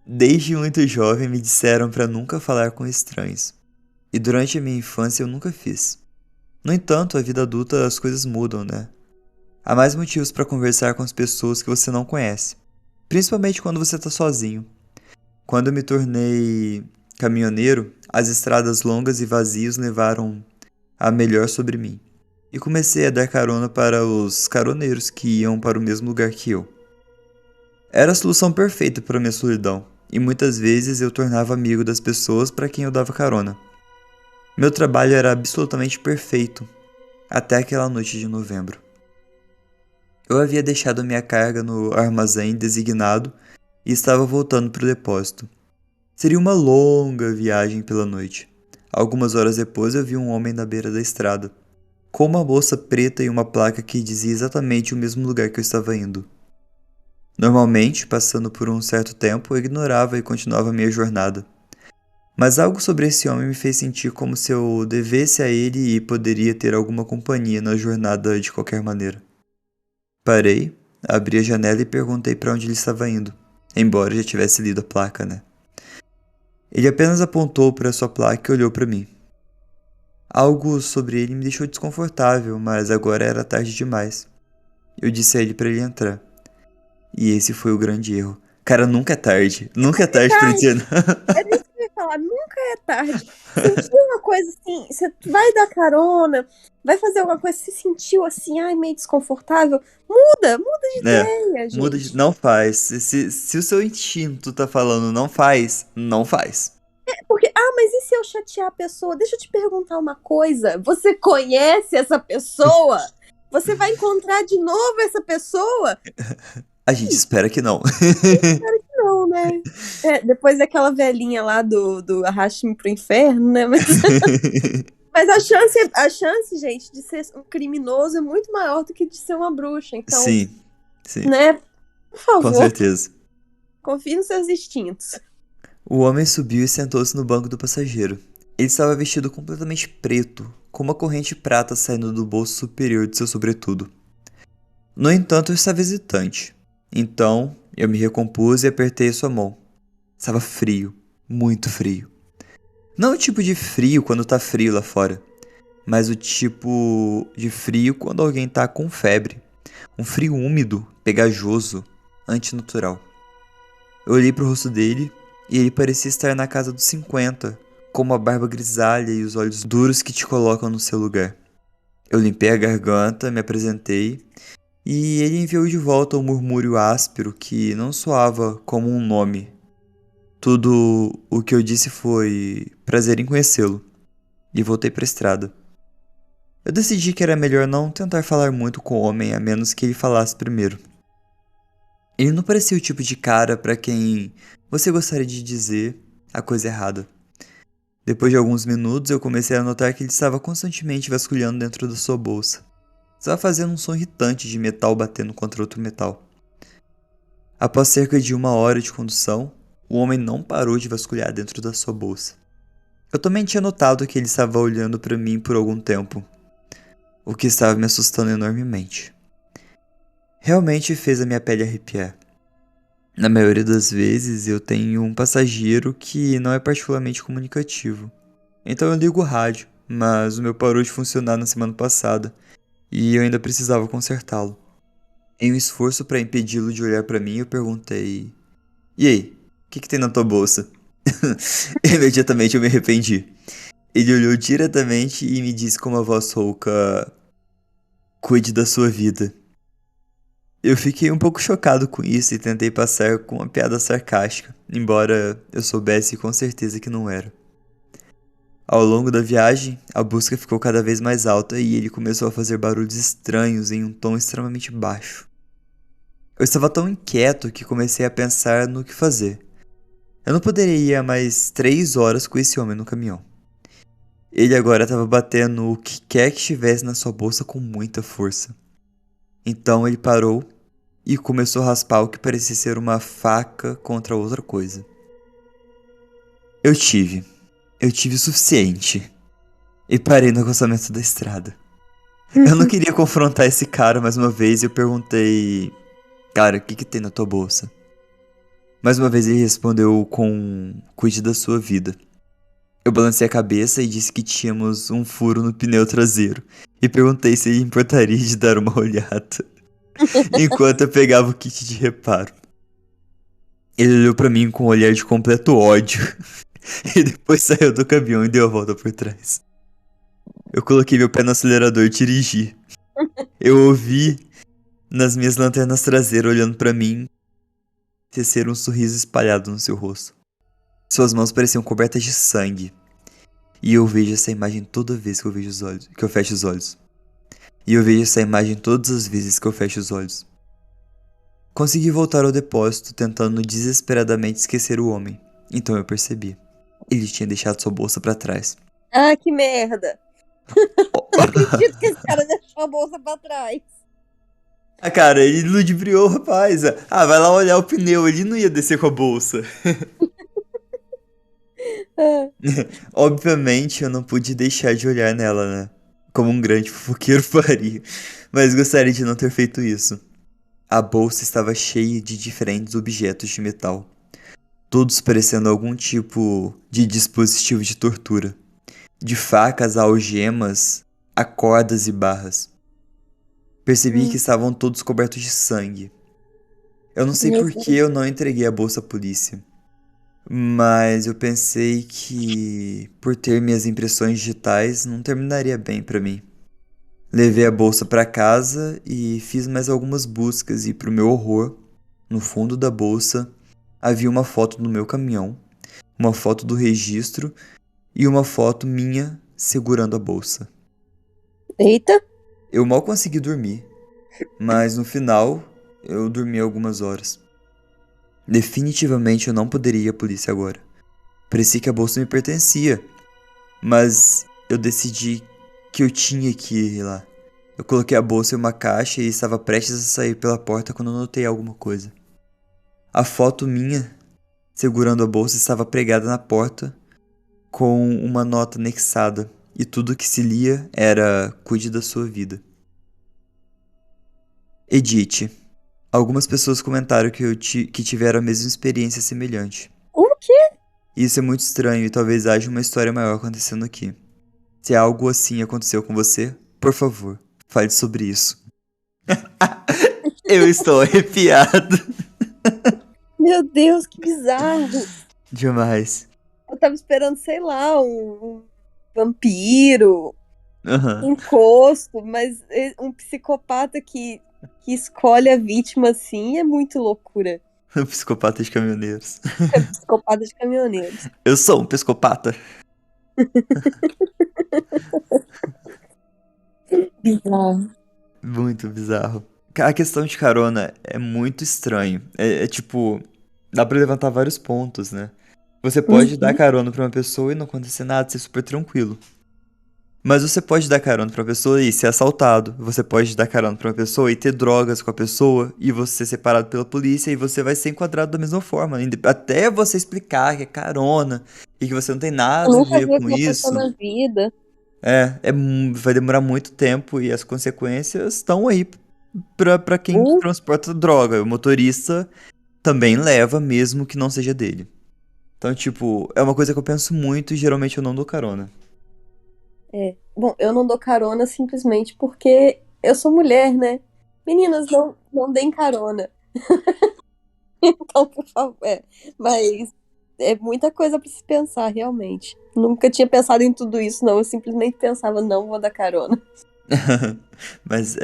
Desde muito jovem me disseram pra nunca falar com estranhos. E durante a minha infância eu nunca fiz. No entanto, a vida adulta as coisas mudam, né? Há mais motivos pra conversar com as pessoas que você não conhece. principalmente quando você tá sozinho. Quando eu me tornei caminhoneiro, as estradas longas e vazias levaram a melhor sobre mim. E comecei a dar carona para os caroneiros que iam para o mesmo lugar que eu. Era a solução perfeita para minha solidão, e muitas vezes eu tornava amigo das pessoas para quem eu dava carona. Meu trabalho era absolutamente perfeito, até aquela noite de novembro. Eu havia deixado minha carga no armazém designado e estava voltando para o depósito. Seria uma longa viagem pela noite. Algumas horas depois eu vi um homem na beira da estrada, com uma bolsa preta e uma placa que dizia exatamente o mesmo lugar que eu estava indo. Normalmente, passando por um certo tempo, eu ignorava e continuava minha jornada. Mas algo sobre esse homem me fez sentir como se eu devesse a ele e poderia ter alguma companhia na jornada de qualquer maneira. Parei, abri a janela e perguntei para onde ele estava indo, embora eu já tivesse lido a placa, né? Ele apenas apontou para sua placa e olhou para mim. Algo sobre ele me deixou desconfortável, mas agora era tarde demais. Eu disse a ele para ele entrar. E esse foi o grande erro. Cara, nunca é tarde. Nunca é tarde pra dizer não. Era isso que eu ia falar, nunca é tarde. Sentiu uma coisa assim, você vai dar carona, vai fazer alguma coisa, se sentiu assim, ai, meio desconfortável, muda de ideia, gente. Muda de... Não faz. Se o seu instinto tá falando não faz, não faz. Porque, mas e se eu chatear a pessoa? Deixa eu te perguntar uma coisa. Você conhece essa pessoa? Você vai encontrar de novo essa pessoa? A gente espera que não. Não, né? Depois daquela velhinha lá do Arraste-me pro Inferno, né? Mas a chance, gente, de ser um criminoso é muito maior do que de ser uma bruxa. Então, Sim. né? Por favor, Com certeza. confie nos seus instintos. O homem subiu e sentou-se no banco do passageiro. Ele estava vestido completamente preto, com uma corrente prata saindo do bolso superior de seu sobretudo. No entanto, eu estava hesitante. Então, eu me recompus e apertei sua mão. Estava frio, muito frio. Não o tipo de frio quando tá frio lá fora, mas o tipo de frio quando alguém tá com febre. Um frio úmido, pegajoso, antinatural. Eu olhei pro rosto dele e ele parecia estar na casa dos 50, com uma barba grisalha e os olhos duros que te colocam no seu lugar. Eu limpei a garganta, me apresentei e ele enviou de volta um murmúrio áspero que não soava como um nome. Tudo o que eu disse foi prazer em conhecê-lo e voltei para a estrada. Eu decidi que era melhor não tentar falar muito com o homem a menos que ele falasse primeiro. Ele não parecia o tipo de cara para quem você gostaria de dizer a coisa errada. Depois de alguns minutos, eu comecei a notar que ele estava constantemente vasculhando dentro da sua bolsa. Estava fazendo um som irritante de metal batendo contra outro metal. Após cerca de 1 hora de condução, o homem não parou de vasculhar dentro da sua bolsa. Eu também tinha notado que ele estava olhando para mim por algum tempo, o que estava me assustando enormemente. Realmente fez a minha pele arrepiar. Na maioria das vezes eu tenho um passageiro que não é particularmente comunicativo. Então eu ligo o rádio, mas o meu parou de funcionar na semana passada e eu ainda precisava consertá-lo. Em um esforço para impedi-lo de olhar para mim, eu perguntei: "E aí, o que tem na tua bolsa?" Imediatamente eu me arrependi. Ele olhou diretamente e me disse com uma voz rouca: "Cuide da sua vida." Eu fiquei um pouco chocado com isso e tentei passar com uma piada sarcástica, embora eu soubesse com certeza que não era. Ao longo da viagem, a busca ficou cada vez mais alta e ele começou a fazer barulhos estranhos em um tom extremamente baixo. Eu estava tão inquieto que comecei a pensar no que fazer. Eu não poderia ir mais 3 horas com esse homem no caminhão. Ele agora estava batendo o que quer que estivesse na sua bolsa com muita força. Então ele parou e começou a raspar o que parecia ser uma faca contra outra coisa. Eu tive o suficiente e parei no acostamento da estrada. Eu não queria confrontar esse cara mais uma vez e eu perguntei: "Cara, o que tem na tua bolsa?" Mais uma vez ele respondeu com: "Cuide da sua vida." Eu balancei a cabeça e disse que tínhamos um furo no pneu traseiro e perguntei se ele importaria de dar uma olhada enquanto eu pegava o kit de reparo. Ele olhou pra mim com um olhar de completo ódio. E depois saiu do caminhão e deu a volta por trás. Eu coloquei meu pé no acelerador e dirigi. Eu ouvi nas minhas lanternas traseiras olhando pra mim tecer um sorriso espalhado no seu rosto. Suas mãos pareciam cobertas de sangue. E eu vejo essa imagem toda vez que eu fecho os olhos. E eu vejo essa imagem todas as vezes que eu fecho os olhos. Consegui voltar ao depósito, tentando desesperadamente esquecer o homem. Então eu percebi. Ele tinha deixado sua bolsa pra trás. Ah, que merda! Não acredito que esse cara deixou a bolsa pra trás. Ah, cara, ele ludibriou o rapaz. Ah, vai lá olhar o pneu, ele não ia descer com a bolsa. Ah, Obviamente eu não pude deixar de olhar nela, né? Como um grande fofoqueiro faria. Mas gostaria de não ter feito isso. A bolsa estava cheia de diferentes objetos de metal. Todos parecendo algum tipo de dispositivo de tortura. De facas a algemas, a cordas e barras. Percebi que estavam todos cobertos de sangue. Eu não sei Meu por que eu não entreguei a bolsa à polícia. Mas eu pensei que, por ter minhas impressões digitais, não terminaria bem pra mim. Levei a bolsa pra casa e fiz mais algumas buscas e, pro meu horror, no fundo da bolsa havia uma foto do meu caminhão, uma foto do registro e uma foto minha segurando a bolsa. eita! Eu mal consegui dormir, mas no final eu dormi algumas horas. Definitivamente eu não poderia ir à polícia agora. Parecia que a bolsa me pertencia, mas eu decidi que eu tinha que ir lá. Eu coloquei a bolsa em uma caixa e estava prestes a sair pela porta quando eu notei alguma coisa. A foto minha, segurando a bolsa, estava pregada na porta com uma nota anexada e tudo que se lia era cuide da sua vida. Edith. Algumas pessoas comentaram que tiveram a mesma experiência semelhante. O quê? Isso é muito estranho e talvez haja uma história maior acontecendo aqui. Se algo assim aconteceu com você, por favor, fale sobre isso. Eu estou arrepiado. Meu Deus, que bizarro! Demais. Eu tava esperando, sei lá, um vampiro, Aham. encosto, mas um psicopata que escolhe a vítima assim é muito loucura. Psicopata de caminhoneiros. É psicopata de caminhoneiros. Eu sou um psicopata. Bizarro. Muito bizarro. A questão de carona é muito estranho. É tipo, dá pra levantar vários pontos, né? Você pode dar carona pra uma pessoa e não acontecer nada, ser super tranquilo. Mas você pode dar carona pra uma pessoa e ser assaltado. Você pode dar carona pra uma pessoa e ter drogas com a pessoa e você ser parado pela polícia e você vai ser enquadrado da mesma forma. Até você explicar que é carona e que você não tem Eu nada a nunca ver vi com aquela pessoa isso. na vida. Vai demorar muito tempo e as consequências estão aí pra quem transporta droga. O motorista também leva, mesmo que não seja dele. Então, tipo, é uma coisa que eu penso muito e geralmente eu não dou carona. Bom, eu não dou carona simplesmente porque eu sou mulher, né? Meninas, não deem carona. Então, por favor. Mas é muita coisa pra se pensar, realmente. Nunca tinha pensado em tudo isso, não. Eu simplesmente pensava, não vou dar carona. Mas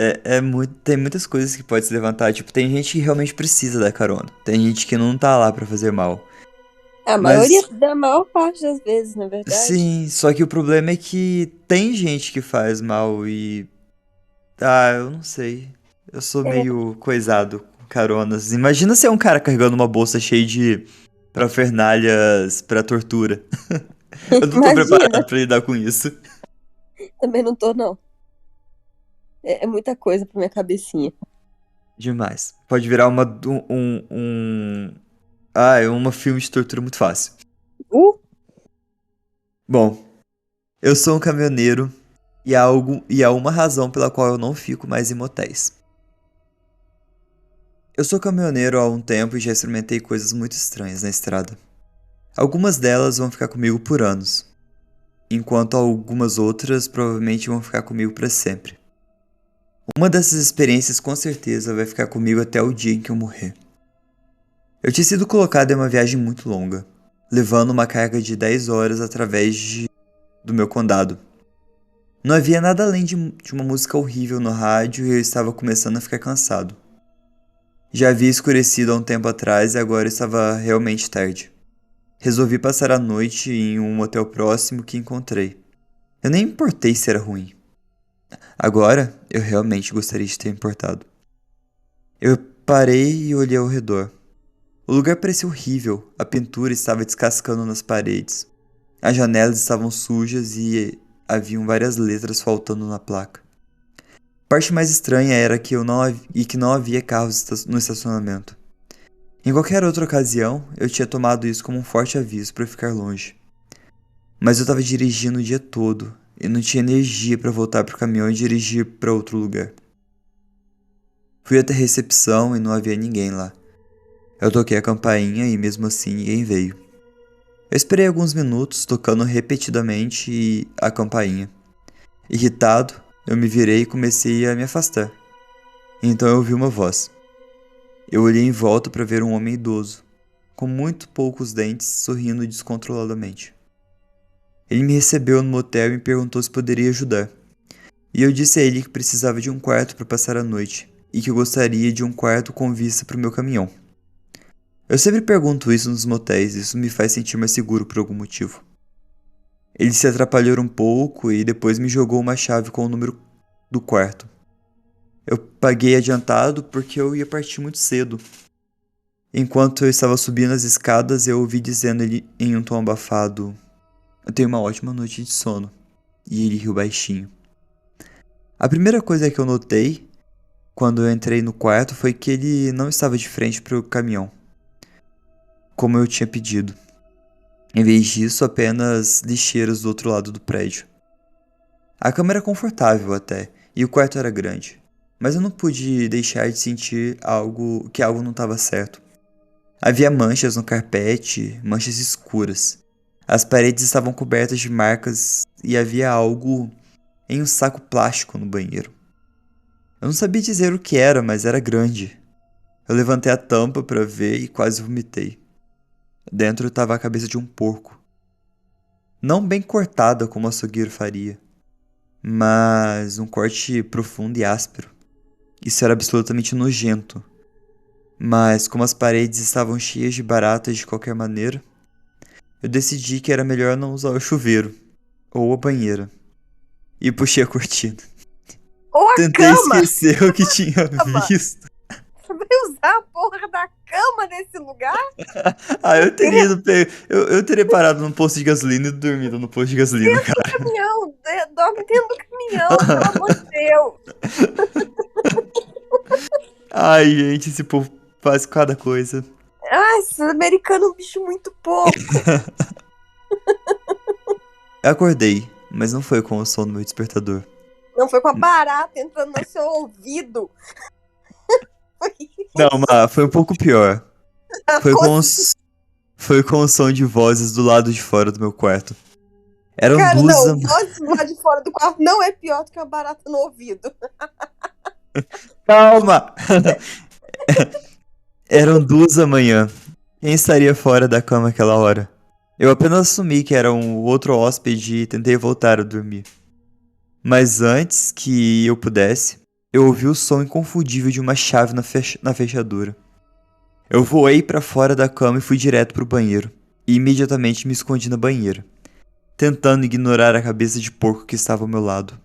tem muitas coisas que pode se levantar. Tipo, tem gente que realmente precisa da carona. Tem gente que não tá lá pra fazer mal. A maioria, da maior parte das vezes, na verdade. Sim, só que o problema é que tem gente que faz mal e. Ah, eu não sei. Eu sou meio coisado com caronas. Imagina ser um cara carregando uma bolsa cheia de parafernalhas pra tortura. Eu não tô preparado pra lidar com isso. Também não tô, não. É muita coisa pra minha cabecinha. Demais. Pode virar uma filme de tortura muito fácil. Bom, eu sou um caminhoneiro e há uma razão pela qual eu não fico mais em motéis. Eu sou caminhoneiro há um tempo e já experimentei coisas muito estranhas na estrada. Algumas delas vão ficar comigo por anos, enquanto algumas outras provavelmente vão ficar comigo para sempre. Uma dessas experiências com certeza vai ficar comigo até o dia em que eu morrer. Eu tinha sido colocado em uma viagem muito longa, levando uma carga de 10 horas através do meu condado. Não havia nada além de uma música horrível no rádio e eu estava começando a ficar cansado. Já havia escurecido há um tempo atrás e agora estava realmente tarde. Resolvi passar a noite em um hotel próximo que encontrei. Eu nem me importei se era ruim. Agora, eu realmente gostaria de ter importado. Eu parei e olhei ao redor. O lugar parecia horrível, a pintura estava descascando nas paredes. As janelas estavam sujas e haviam várias letras faltando na placa. A parte mais estranha era que não havia carros no estacionamento. Em qualquer outra ocasião, eu tinha tomado isso como um forte aviso para ficar longe. Mas eu estava dirigindo o dia todo e não tinha energia para voltar pro caminhão e dirigir para outro lugar. Fui até a recepção e não havia ninguém lá. Eu toquei a campainha e mesmo assim ninguém veio. Eu esperei alguns minutos tocando repetidamente a campainha. Irritado, eu me virei e comecei a me afastar. Então eu ouvi uma voz. Eu olhei em volta para ver um homem idoso, com muito poucos dentes, sorrindo descontroladamente. Ele me recebeu no motel e me perguntou se poderia ajudar. E eu disse a ele que precisava de um quarto para passar a noite e que eu gostaria de um quarto com vista para o meu caminhão. Eu sempre pergunto isso nos motéis, isso me faz sentir mais seguro por algum motivo. Ele se atrapalhou um pouco e depois me jogou uma chave com o número do quarto. Eu paguei adiantado porque eu ia partir muito cedo. Enquanto eu estava subindo as escadas, eu ouvi dizendo ele em um tom abafado: "Eu tenho uma ótima noite de sono." E ele riu baixinho. A primeira coisa que eu notei quando eu entrei no quarto foi que ele não estava de frente para o caminhão, como eu tinha pedido. Em vez disso, apenas lixeiras do outro lado do prédio. A cama era confortável até, e o quarto era grande. Mas eu não pude deixar de sentir que algo não estava certo. Havia manchas no carpete, manchas escuras. As paredes estavam cobertas de marcas e havia algo em um saco plástico no banheiro. Eu não sabia dizer o que era, mas era grande. Eu levantei a tampa para ver e quase vomitei. Dentro estava a cabeça de um porco. Não bem cortada como o açougueiro faria, mas um corte profundo e áspero. Isso era absolutamente nojento. Mas como as paredes estavam cheias de baratas de qualquer maneira, eu decidi que era melhor não usar o chuveiro ou a banheira. E puxei a cortina. Ou a Tentei cama! esquecer o que tinha Cama. visto. Você vai usar a porra da cama nesse lugar? Eu teria ido eu teria parado num posto de gasolina e dormido no posto de gasolina, cara. Caminhão, dorme dentro do caminhão, pelo amor de Deus. Ai, gente, esse povo faz cada coisa. Ai, esses americanos é um bicho muito pouco. Eu acordei, mas não foi com o som do meu despertador. Não foi com a barata entrando no seu ouvido. Não, mas foi um pouco pior. Foi com o som de vozes do lado de fora do meu quarto. Eram Cara, duas. não, voz lá de fora do quarto não é pior do que a barata no ouvido. Calma! Eram 2 da manhã. Quem estaria fora da cama aquela hora? Eu apenas assumi que era um outro hóspede e tentei voltar a dormir. Mas antes que eu pudesse, eu ouvi o som inconfundível de uma chave na fechadura. Eu voei para fora da cama e fui direto pro banheiro. E imediatamente me escondi na banheira, tentando ignorar a cabeça de porco que estava ao meu lado.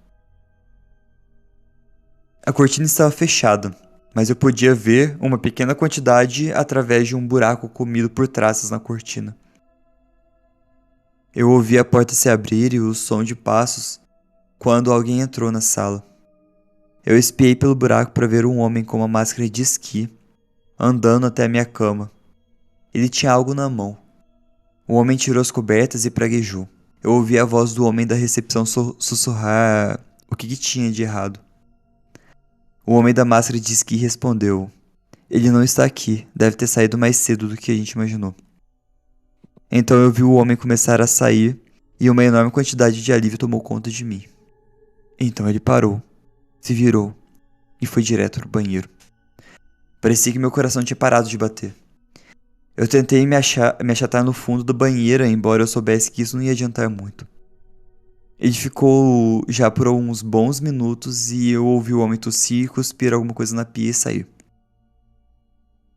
A cortina estava fechada, mas eu podia ver uma pequena quantidade através de um buraco comido por traças na cortina. Eu ouvi a porta se abrir e o som de passos quando alguém entrou na sala. Eu espiei pelo buraco para ver um homem com uma máscara de esqui andando até a minha cama. Ele tinha algo na mão. O homem tirou as cobertas e praguejou. Eu ouvi a voz do homem da recepção sussurrar o que tinha de errado. O homem da máscara de esqui respondeu: "Ele não está aqui, deve ter saído mais cedo do que a gente imaginou." Então eu vi o homem começar a sair e uma enorme quantidade de alívio tomou conta de mim. Então ele parou, se virou e foi direto pro banheiro. Parecia que meu coração tinha parado de bater. Eu tentei me achatar no fundo da banheira, embora eu soubesse que isso não ia adiantar muito. Ele ficou já por uns bons minutos e eu ouvi o homem tossir, cuspir alguma coisa na pia e sair.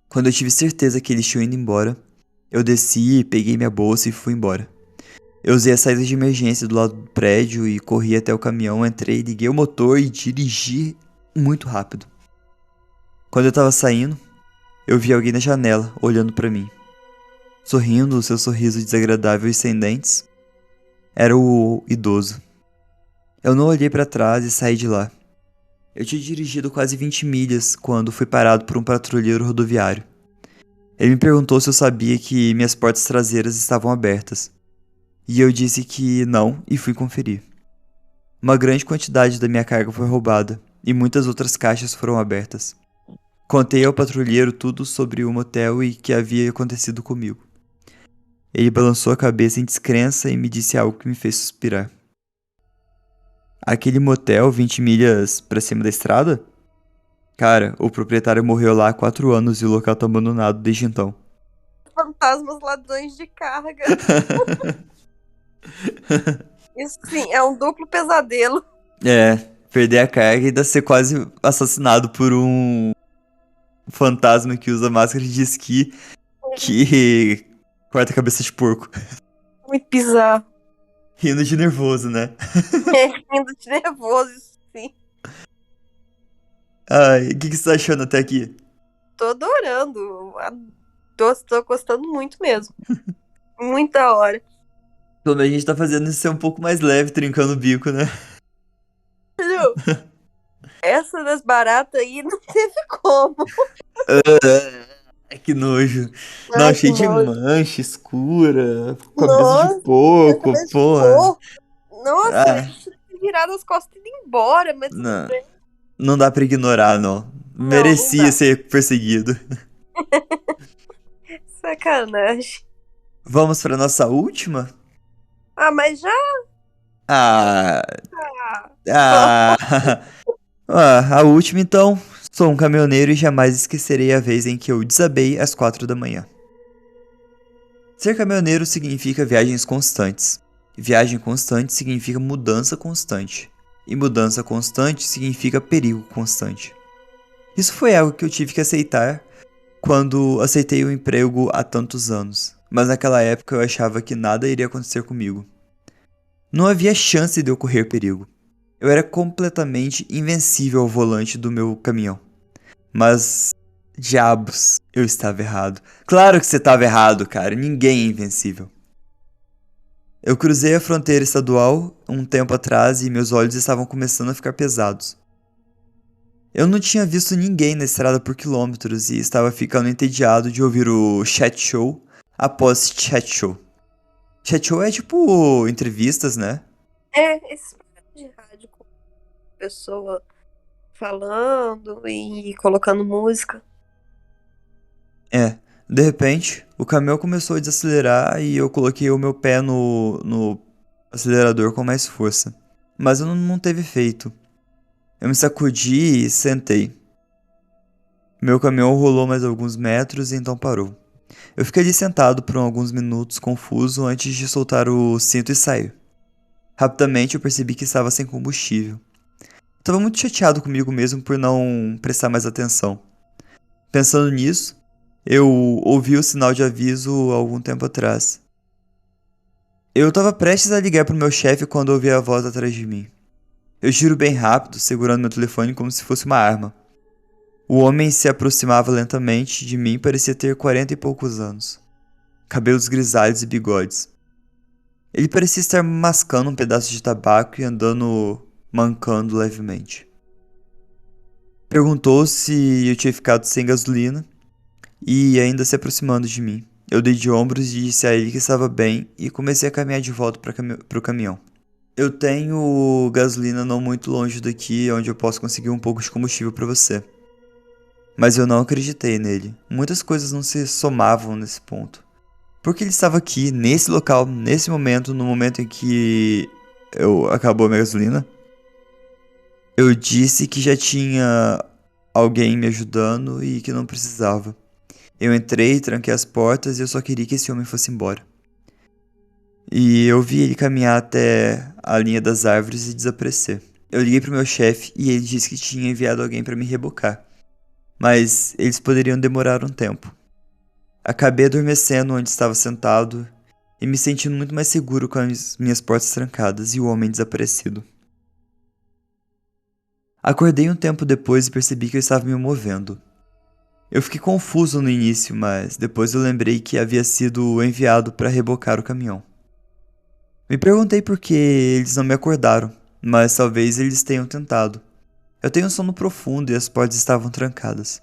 Quando eu tive certeza que eles tinham ido embora, eu desci, peguei minha bolsa e fui embora. Eu usei a saída de emergência do lado do prédio e corri até o caminhão, entrei, liguei o motor e dirigi muito rápido. Quando eu tava saindo, eu vi alguém na janela, olhando pra mim. Sorrindo, o seu sorriso desagradável e sem dentes. Era o idoso. Eu não olhei pra trás e saí de lá. Eu tinha dirigido quase 20 milhas quando fui parado por um patrulheiro rodoviário. Ele me perguntou se eu sabia que minhas portas traseiras estavam abertas. E eu disse que não e fui conferir. Uma grande quantidade da minha carga foi roubada e muitas outras caixas foram abertas. Contei ao patrulheiro tudo sobre o motel e o que havia acontecido comigo. Ele balançou a cabeça em descrença e me disse algo que me fez suspirar. Aquele motel 20 milhas pra cima da estrada? Cara, o proprietário morreu lá há 4 anos e o local tá abandonado desde então. Fantasmas ladrões de carga. Isso sim, é um duplo pesadelo. É, perder a carga e ainda ser quase assassinado por um fantasma que usa máscara de esqui que corta a cabeça de porco. Muito bizarro. Rindo de nervoso, né? Rindo de nervoso, isso sim. Ai, o que você tá achando até aqui? Tô adorando. Tô gostando muito mesmo. Muito da hora. Pelo menos a gente tá fazendo isso ser um pouco mais leve, trincando o bico, né? Entendeu? Essa das baratas aí não teve como. Que nojo. Ai, Não, que cheio de nojo. mancha, escura, cabeça Nossa, de porco, cabeça de porra. porco. Nossa, Ah, ele tinha que virar as costas e ir embora, mas tudo não, bem. não dá pra ignorar, não. Não Merecia dá. ser perseguido. Sacanagem. Vamos pra nossa última? Ah, mas já. Ah, Ah, a última então. Sou um caminhoneiro e jamais esquecerei a vez em que eu desabei às 4 da manhã. Ser caminhoneiro significa viagens constantes. Viagem constante significa mudança constante. E mudança constante significa perigo constante. Isso foi algo que eu tive que aceitar quando aceitei o emprego há tantos anos. Mas naquela época eu achava que nada iria acontecer comigo. Não havia chance de eu correr perigo. Eu era completamente invencível ao volante do meu caminhão. Mas, diabos, eu estava errado. Claro que você estava errado, cara. Ninguém é invencível. Eu cruzei a fronteira estadual um tempo atrás e meus olhos estavam começando a ficar pesados. Eu não tinha visto ninguém na estrada por quilômetros e estava ficando entediado de ouvir o chat show após chat show. Chat show é tipo entrevistas, né? esses programas de rádio com pessoa falando e colocando música. De repente, o caminhão começou a desacelerar e eu coloquei o meu pé no acelerador com mais força. Mas não teve efeito. Eu me sacudi e sentei. Meu caminhão rolou mais alguns metros e então parou. Eu fiquei ali sentado por alguns minutos confuso antes de soltar o cinto e sair. Rapidamente eu percebi que estava sem combustível. Estava muito chateado comigo mesmo por não prestar mais atenção. Pensando nisso, eu ouvi o sinal de aviso há algum tempo atrás. Eu estava prestes a ligar para o meu chefe quando ouvi a voz atrás de mim. Eu giro bem rápido, segurando meu telefone como se fosse uma arma. O homem se aproximava lentamente de mim e parecia ter 40 e poucos anos. Cabelos grisalhos e bigodes. Ele parecia estar mascando um pedaço de tabaco e andando mancando levemente. Perguntou se eu tinha ficado sem gasolina e ainda se aproximando de mim. Eu dei de ombros e disse a ele que estava bem e comecei a caminhar de volta para o caminhão. Eu tenho gasolina não muito longe daqui, onde eu posso conseguir um pouco de combustível para você. Mas eu não acreditei nele. Muitas coisas não se somavam nesse ponto. Porque ele estava aqui, nesse local, nesse momento, no momento em que acabou a minha gasolina. Eu disse que já tinha alguém me ajudando e que não precisava. Eu entrei, tranquei as portas e eu só queria que esse homem fosse embora. E eu vi ele caminhar até a linha das árvores e desaparecer. Eu liguei pro meu chefe e ele disse que tinha enviado alguém pra me rebocar, mas eles poderiam demorar um tempo. Acabei adormecendo onde estava sentado e me sentindo muito mais seguro com as minhas portas trancadas e o homem desaparecido. Acordei um tempo depois e percebi que eu estava me movendo. Eu fiquei confuso no início, mas depois eu lembrei que havia sido enviado para rebocar o caminhão. Me perguntei por que eles não me acordaram, mas talvez eles tenham tentado. Eu tenho um sono profundo e as portas estavam trancadas.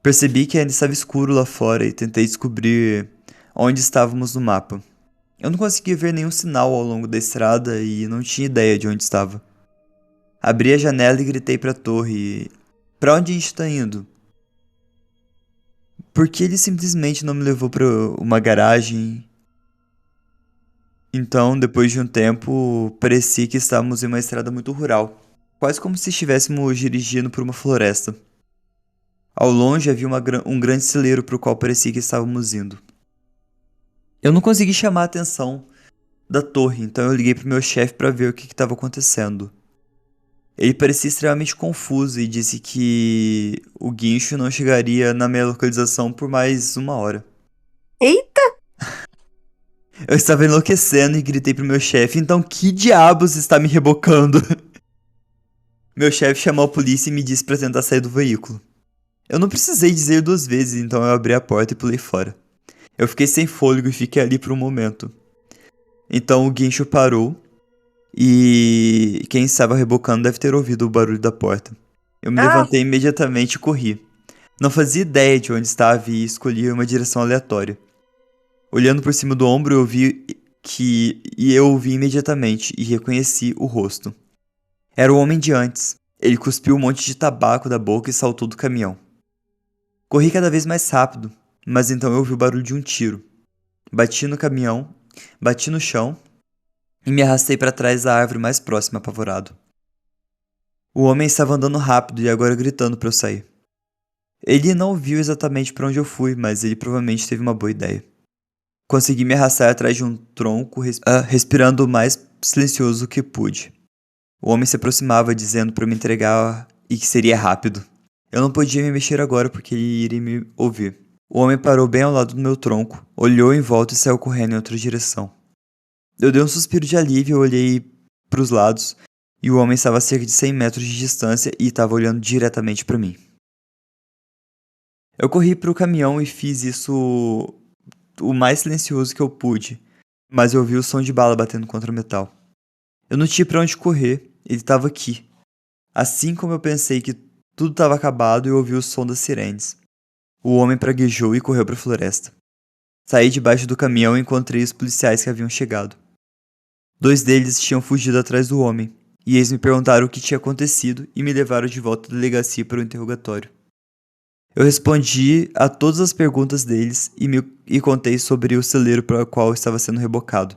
Percebi que ainda estava escuro lá fora e tentei descobrir onde estávamos no mapa. Eu não conseguia ver nenhum sinal ao longo da estrada e não tinha ideia de onde estava. Abri a janela e gritei para a torre: "Para onde a gente está indo?" Por que ele simplesmente não me levou para uma garagem? Então, depois de um tempo, parecia que estávamos em uma estrada muito rural, quase como se estivéssemos dirigindo por uma floresta. Ao longe havia um grande celeiro para o qual parecia que estávamos indo. Eu não consegui chamar a atenção da torre, então eu liguei para o meu chefe para ver o que estava acontecendo. Ele parecia extremamente confuso e disse que o guincho não chegaria na minha localização por mais 1 hora. Eita! Eu estava enlouquecendo e gritei pro meu chefe: "Então que diabos está me rebocando?" Meu chefe chamou a polícia e me disse para tentar sair do veículo. Eu não precisei dizer 2 vezes, então eu abri a porta e pulei fora. Eu fiquei sem fôlego e fiquei ali por um momento. Então o guincho parou e quem estava rebocando deve ter ouvido o barulho da porta. Eu me levantei imediatamente e corri. Não fazia ideia de onde estava e escolhi uma direção aleatória. Olhando por cima do ombro, eu vi eu o vi imediatamente e reconheci o rosto. Era o homem de antes. Ele cuspiu um monte de tabaco da boca e saltou do caminhão. Corri cada vez mais rápido, mas então eu ouvi o barulho de um tiro. Bati no caminhão, bati no chão e me arrastei para trás da árvore mais próxima, apavorado. O homem estava andando rápido e agora gritando para eu sair. Ele não viu exatamente para onde eu fui, mas ele provavelmente teve uma boa ideia. Consegui me arrastar atrás de um tronco, respirando o mais silencioso que pude. O homem se aproximava, dizendo para me entregar e que seria rápido. Eu não podia me mexer agora porque ele iria me ouvir. O homem parou bem ao lado do meu tronco, olhou em volta e saiu correndo em outra direção. Eu dei um suspiro de alívio e olhei para os lados, e o homem estava a cerca de 100 metros de distância e estava olhando diretamente para mim. Eu corri para o caminhão e fiz isso o mais silencioso que eu pude, mas eu ouvi o som de bala batendo contra o metal. Eu não tinha para onde correr, ele estava aqui. Assim como eu pensei que tudo estava acabado, eu ouvi o som das sirenes. O homem praguejou e correu para a floresta. Saí debaixo do caminhão e encontrei os policiais que haviam chegado. 2 deles tinham fugido atrás do homem, e eles me perguntaram o que tinha acontecido e me levaram de volta à delegacia para o interrogatório. Eu respondi a todas as perguntas deles e contei sobre o celeiro para o qual estava sendo rebocado.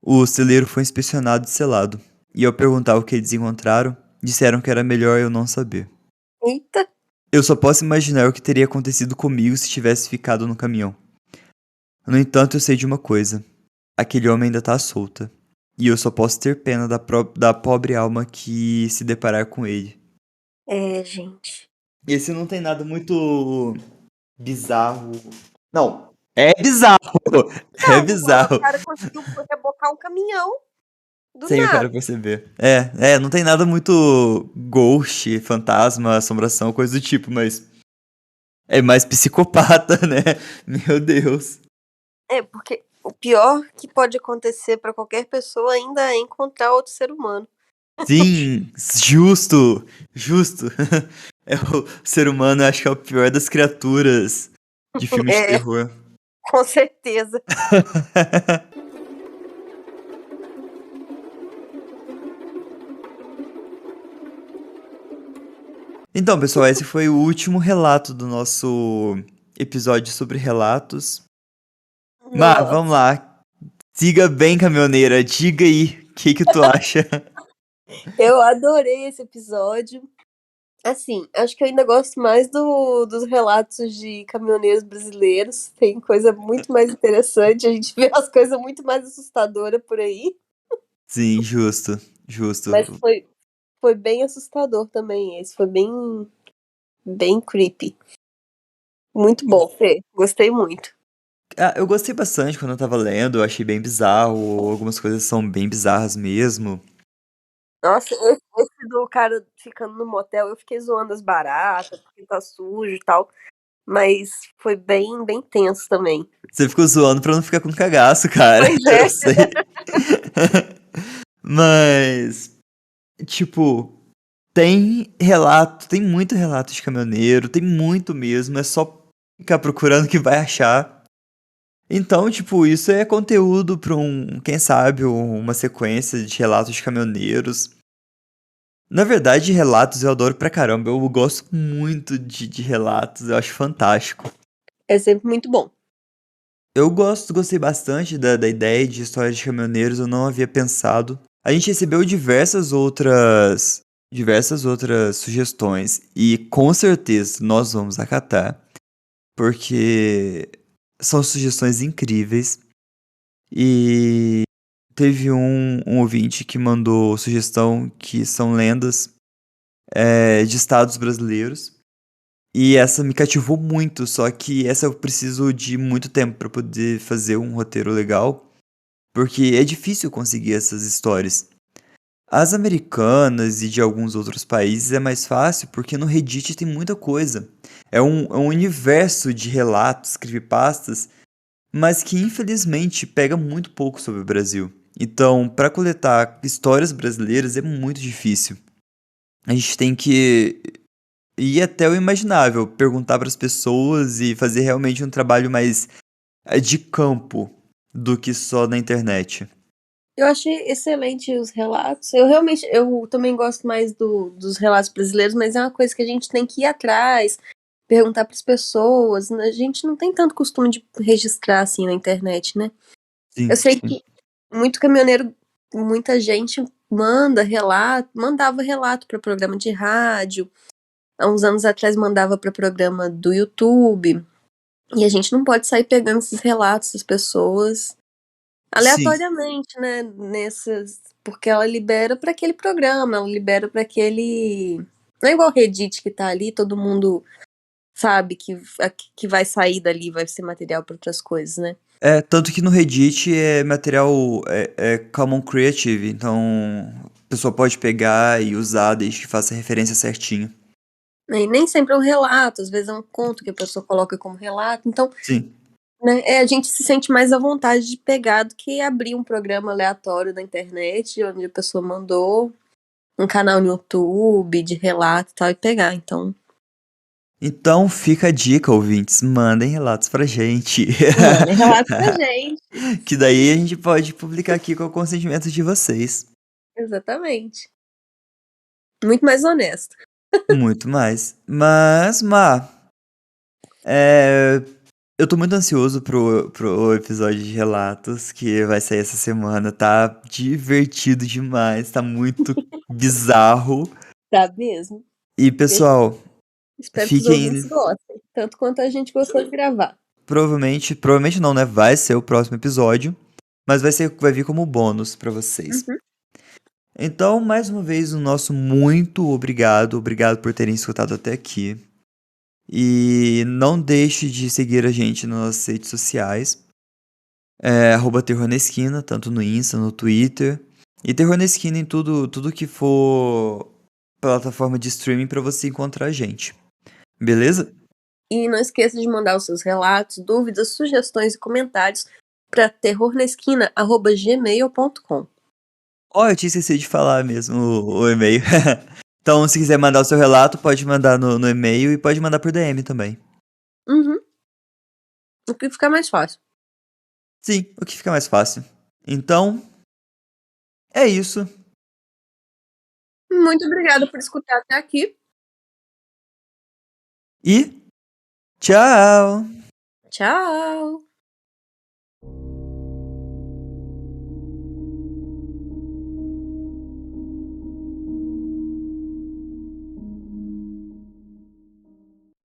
O celeiro foi inspecionado e selado, e ao perguntar o que eles encontraram, disseram que era melhor eu não saber. Eita! Eu só posso imaginar o que teria acontecido comigo se tivesse ficado no caminhão. No entanto, eu sei de uma coisa. Aquele homem ainda tá solta. E eu só posso ter pena da pobre alma que se deparar com ele. É, gente. Esse não tem nada muito bizarro. Não, é bizarro. É bizarro. O cara conseguiu rebocar um caminhão do Sem o nada. cara perceber. Não tem nada muito ghost, fantasma, assombração, coisa do tipo, mas é mais psicopata, né? Meu Deus. É, porque o pior que pode acontecer pra qualquer pessoa ainda é encontrar outro ser humano. Sim, justo. O ser humano, acho que é o pior das criaturas de filmes de terror. Com certeza. Então, pessoal, esse foi o último relato do nosso episódio sobre relatos. Mas, vamos lá. Siga bem, caminhoneira. Diga aí o que tu acha. Eu adorei esse episódio. Assim, acho que eu ainda gosto mais dos relatos de caminhoneiros brasileiros. Tem coisa muito mais interessante. A gente vê as coisas muito mais assustadoras por aí. Sim, justo, justo. Mas foi bem assustador também. Esse foi bem creepy. Muito bom, Fê. Gostei muito. Ah, eu gostei bastante quando eu tava lendo, eu achei bem bizarro, algumas coisas são bem bizarras mesmo. Nossa, esse do cara ficando no motel, eu fiquei zoando as baratas, porque tá sujo e tal. Mas foi bem tenso também. Você ficou zoando pra não ficar com cagaço, cara. Pois Eu é. sei. Mas, tipo, tem muito relato de caminhoneiro, tem muito mesmo, é só ficar procurando que vai achar. Então, tipo, isso é conteúdo pra quem sabe, uma sequência de relatos de caminhoneiros. Na verdade, relatos eu adoro pra caramba, eu gosto muito de relatos, eu acho fantástico. É sempre muito bom. Gostei bastante da ideia de história de caminhoneiros, eu não havia pensado. A gente recebeu diversas outras sugestões e com certeza nós vamos acatar, porque são sugestões incríveis. E teve um ouvinte que mandou sugestão que são lendas de estados brasileiros. E essa me cativou muito, só que essa eu preciso de muito tempo para poder fazer um roteiro legal, porque é difícil conseguir essas histórias. As americanas e de alguns outros países é mais fácil porque no Reddit tem muita coisa. É um universo de relatos, creepypastas, mas que infelizmente pega muito pouco sobre o Brasil. Então, para coletar histórias brasileiras é muito difícil. A gente tem que ir até o imaginável, perguntar para as pessoas e fazer realmente um trabalho mais de campo do que só na internet. Eu achei excelente os relatos. Eu também gosto mais dos relatos brasileiros, mas é uma coisa que a gente tem que ir atrás, perguntar para as pessoas. A gente não tem tanto costume de registrar assim na internet, né? Eu Sim, sei que muito caminhoneiro, muita gente mandava relato para programa de rádio. Há uns anos atrás mandava para programa do YouTube. E a gente não pode sair pegando esses relatos das pessoas sim. aleatoriamente, né? Porque ela libera para aquele programa, ela libera para aquele. Não é igual o Reddit que tá ali, todo mundo sabe que vai sair dali, vai ser material para outras coisas, né? Tanto que no Reddit é material Common Creative, então a pessoa pode pegar e usar desde que faça referência certinho. E nem sempre é um relato, às vezes é um conto que a pessoa coloca como relato. Então, Sim. né, a gente se sente mais à vontade de pegar do que abrir um programa aleatório na internet, onde a pessoa mandou um canal no YouTube de relato e tal, e pegar. Então fica a dica, ouvintes, mandem relatos pra gente. Mandem relato pra gente. Que daí a gente pode publicar aqui com o consentimento de vocês. Exatamente. Muito mais honesto. Muito mais. Mas, eu tô muito ansioso pro episódio de relatos que vai sair essa semana. Tá divertido demais, tá muito bizarro. Tá mesmo? E, pessoal, Espero que os ouvintes fiquem. gostem. Tanto quanto a gente gostou de gravar. Provavelmente não, né? Vai ser o próximo episódio, mas vai vir como bônus pra vocês. Uhum. Então, mais uma vez, o nosso muito obrigado por terem escutado até aqui. E não deixe de seguir a gente nas nossas redes sociais. @Terror na Esquina, tanto no Insta, no Twitter. E Terror na Esquina em tudo que for plataforma de streaming pra você encontrar a gente. Beleza? E não esqueça de mandar os seus relatos, dúvidas, sugestões e comentários para terrornaesquina@gmail.com. Eu tinha esquecido de falar mesmo o e-mail. Então, se quiser mandar o seu relato, pode mandar no e-mail e pode mandar por DM também. Uhum. O que ficar mais fácil. Sim, o que fica mais fácil. Então, é isso. Muito obrigada por escutar até aqui. E tchau! Tchau!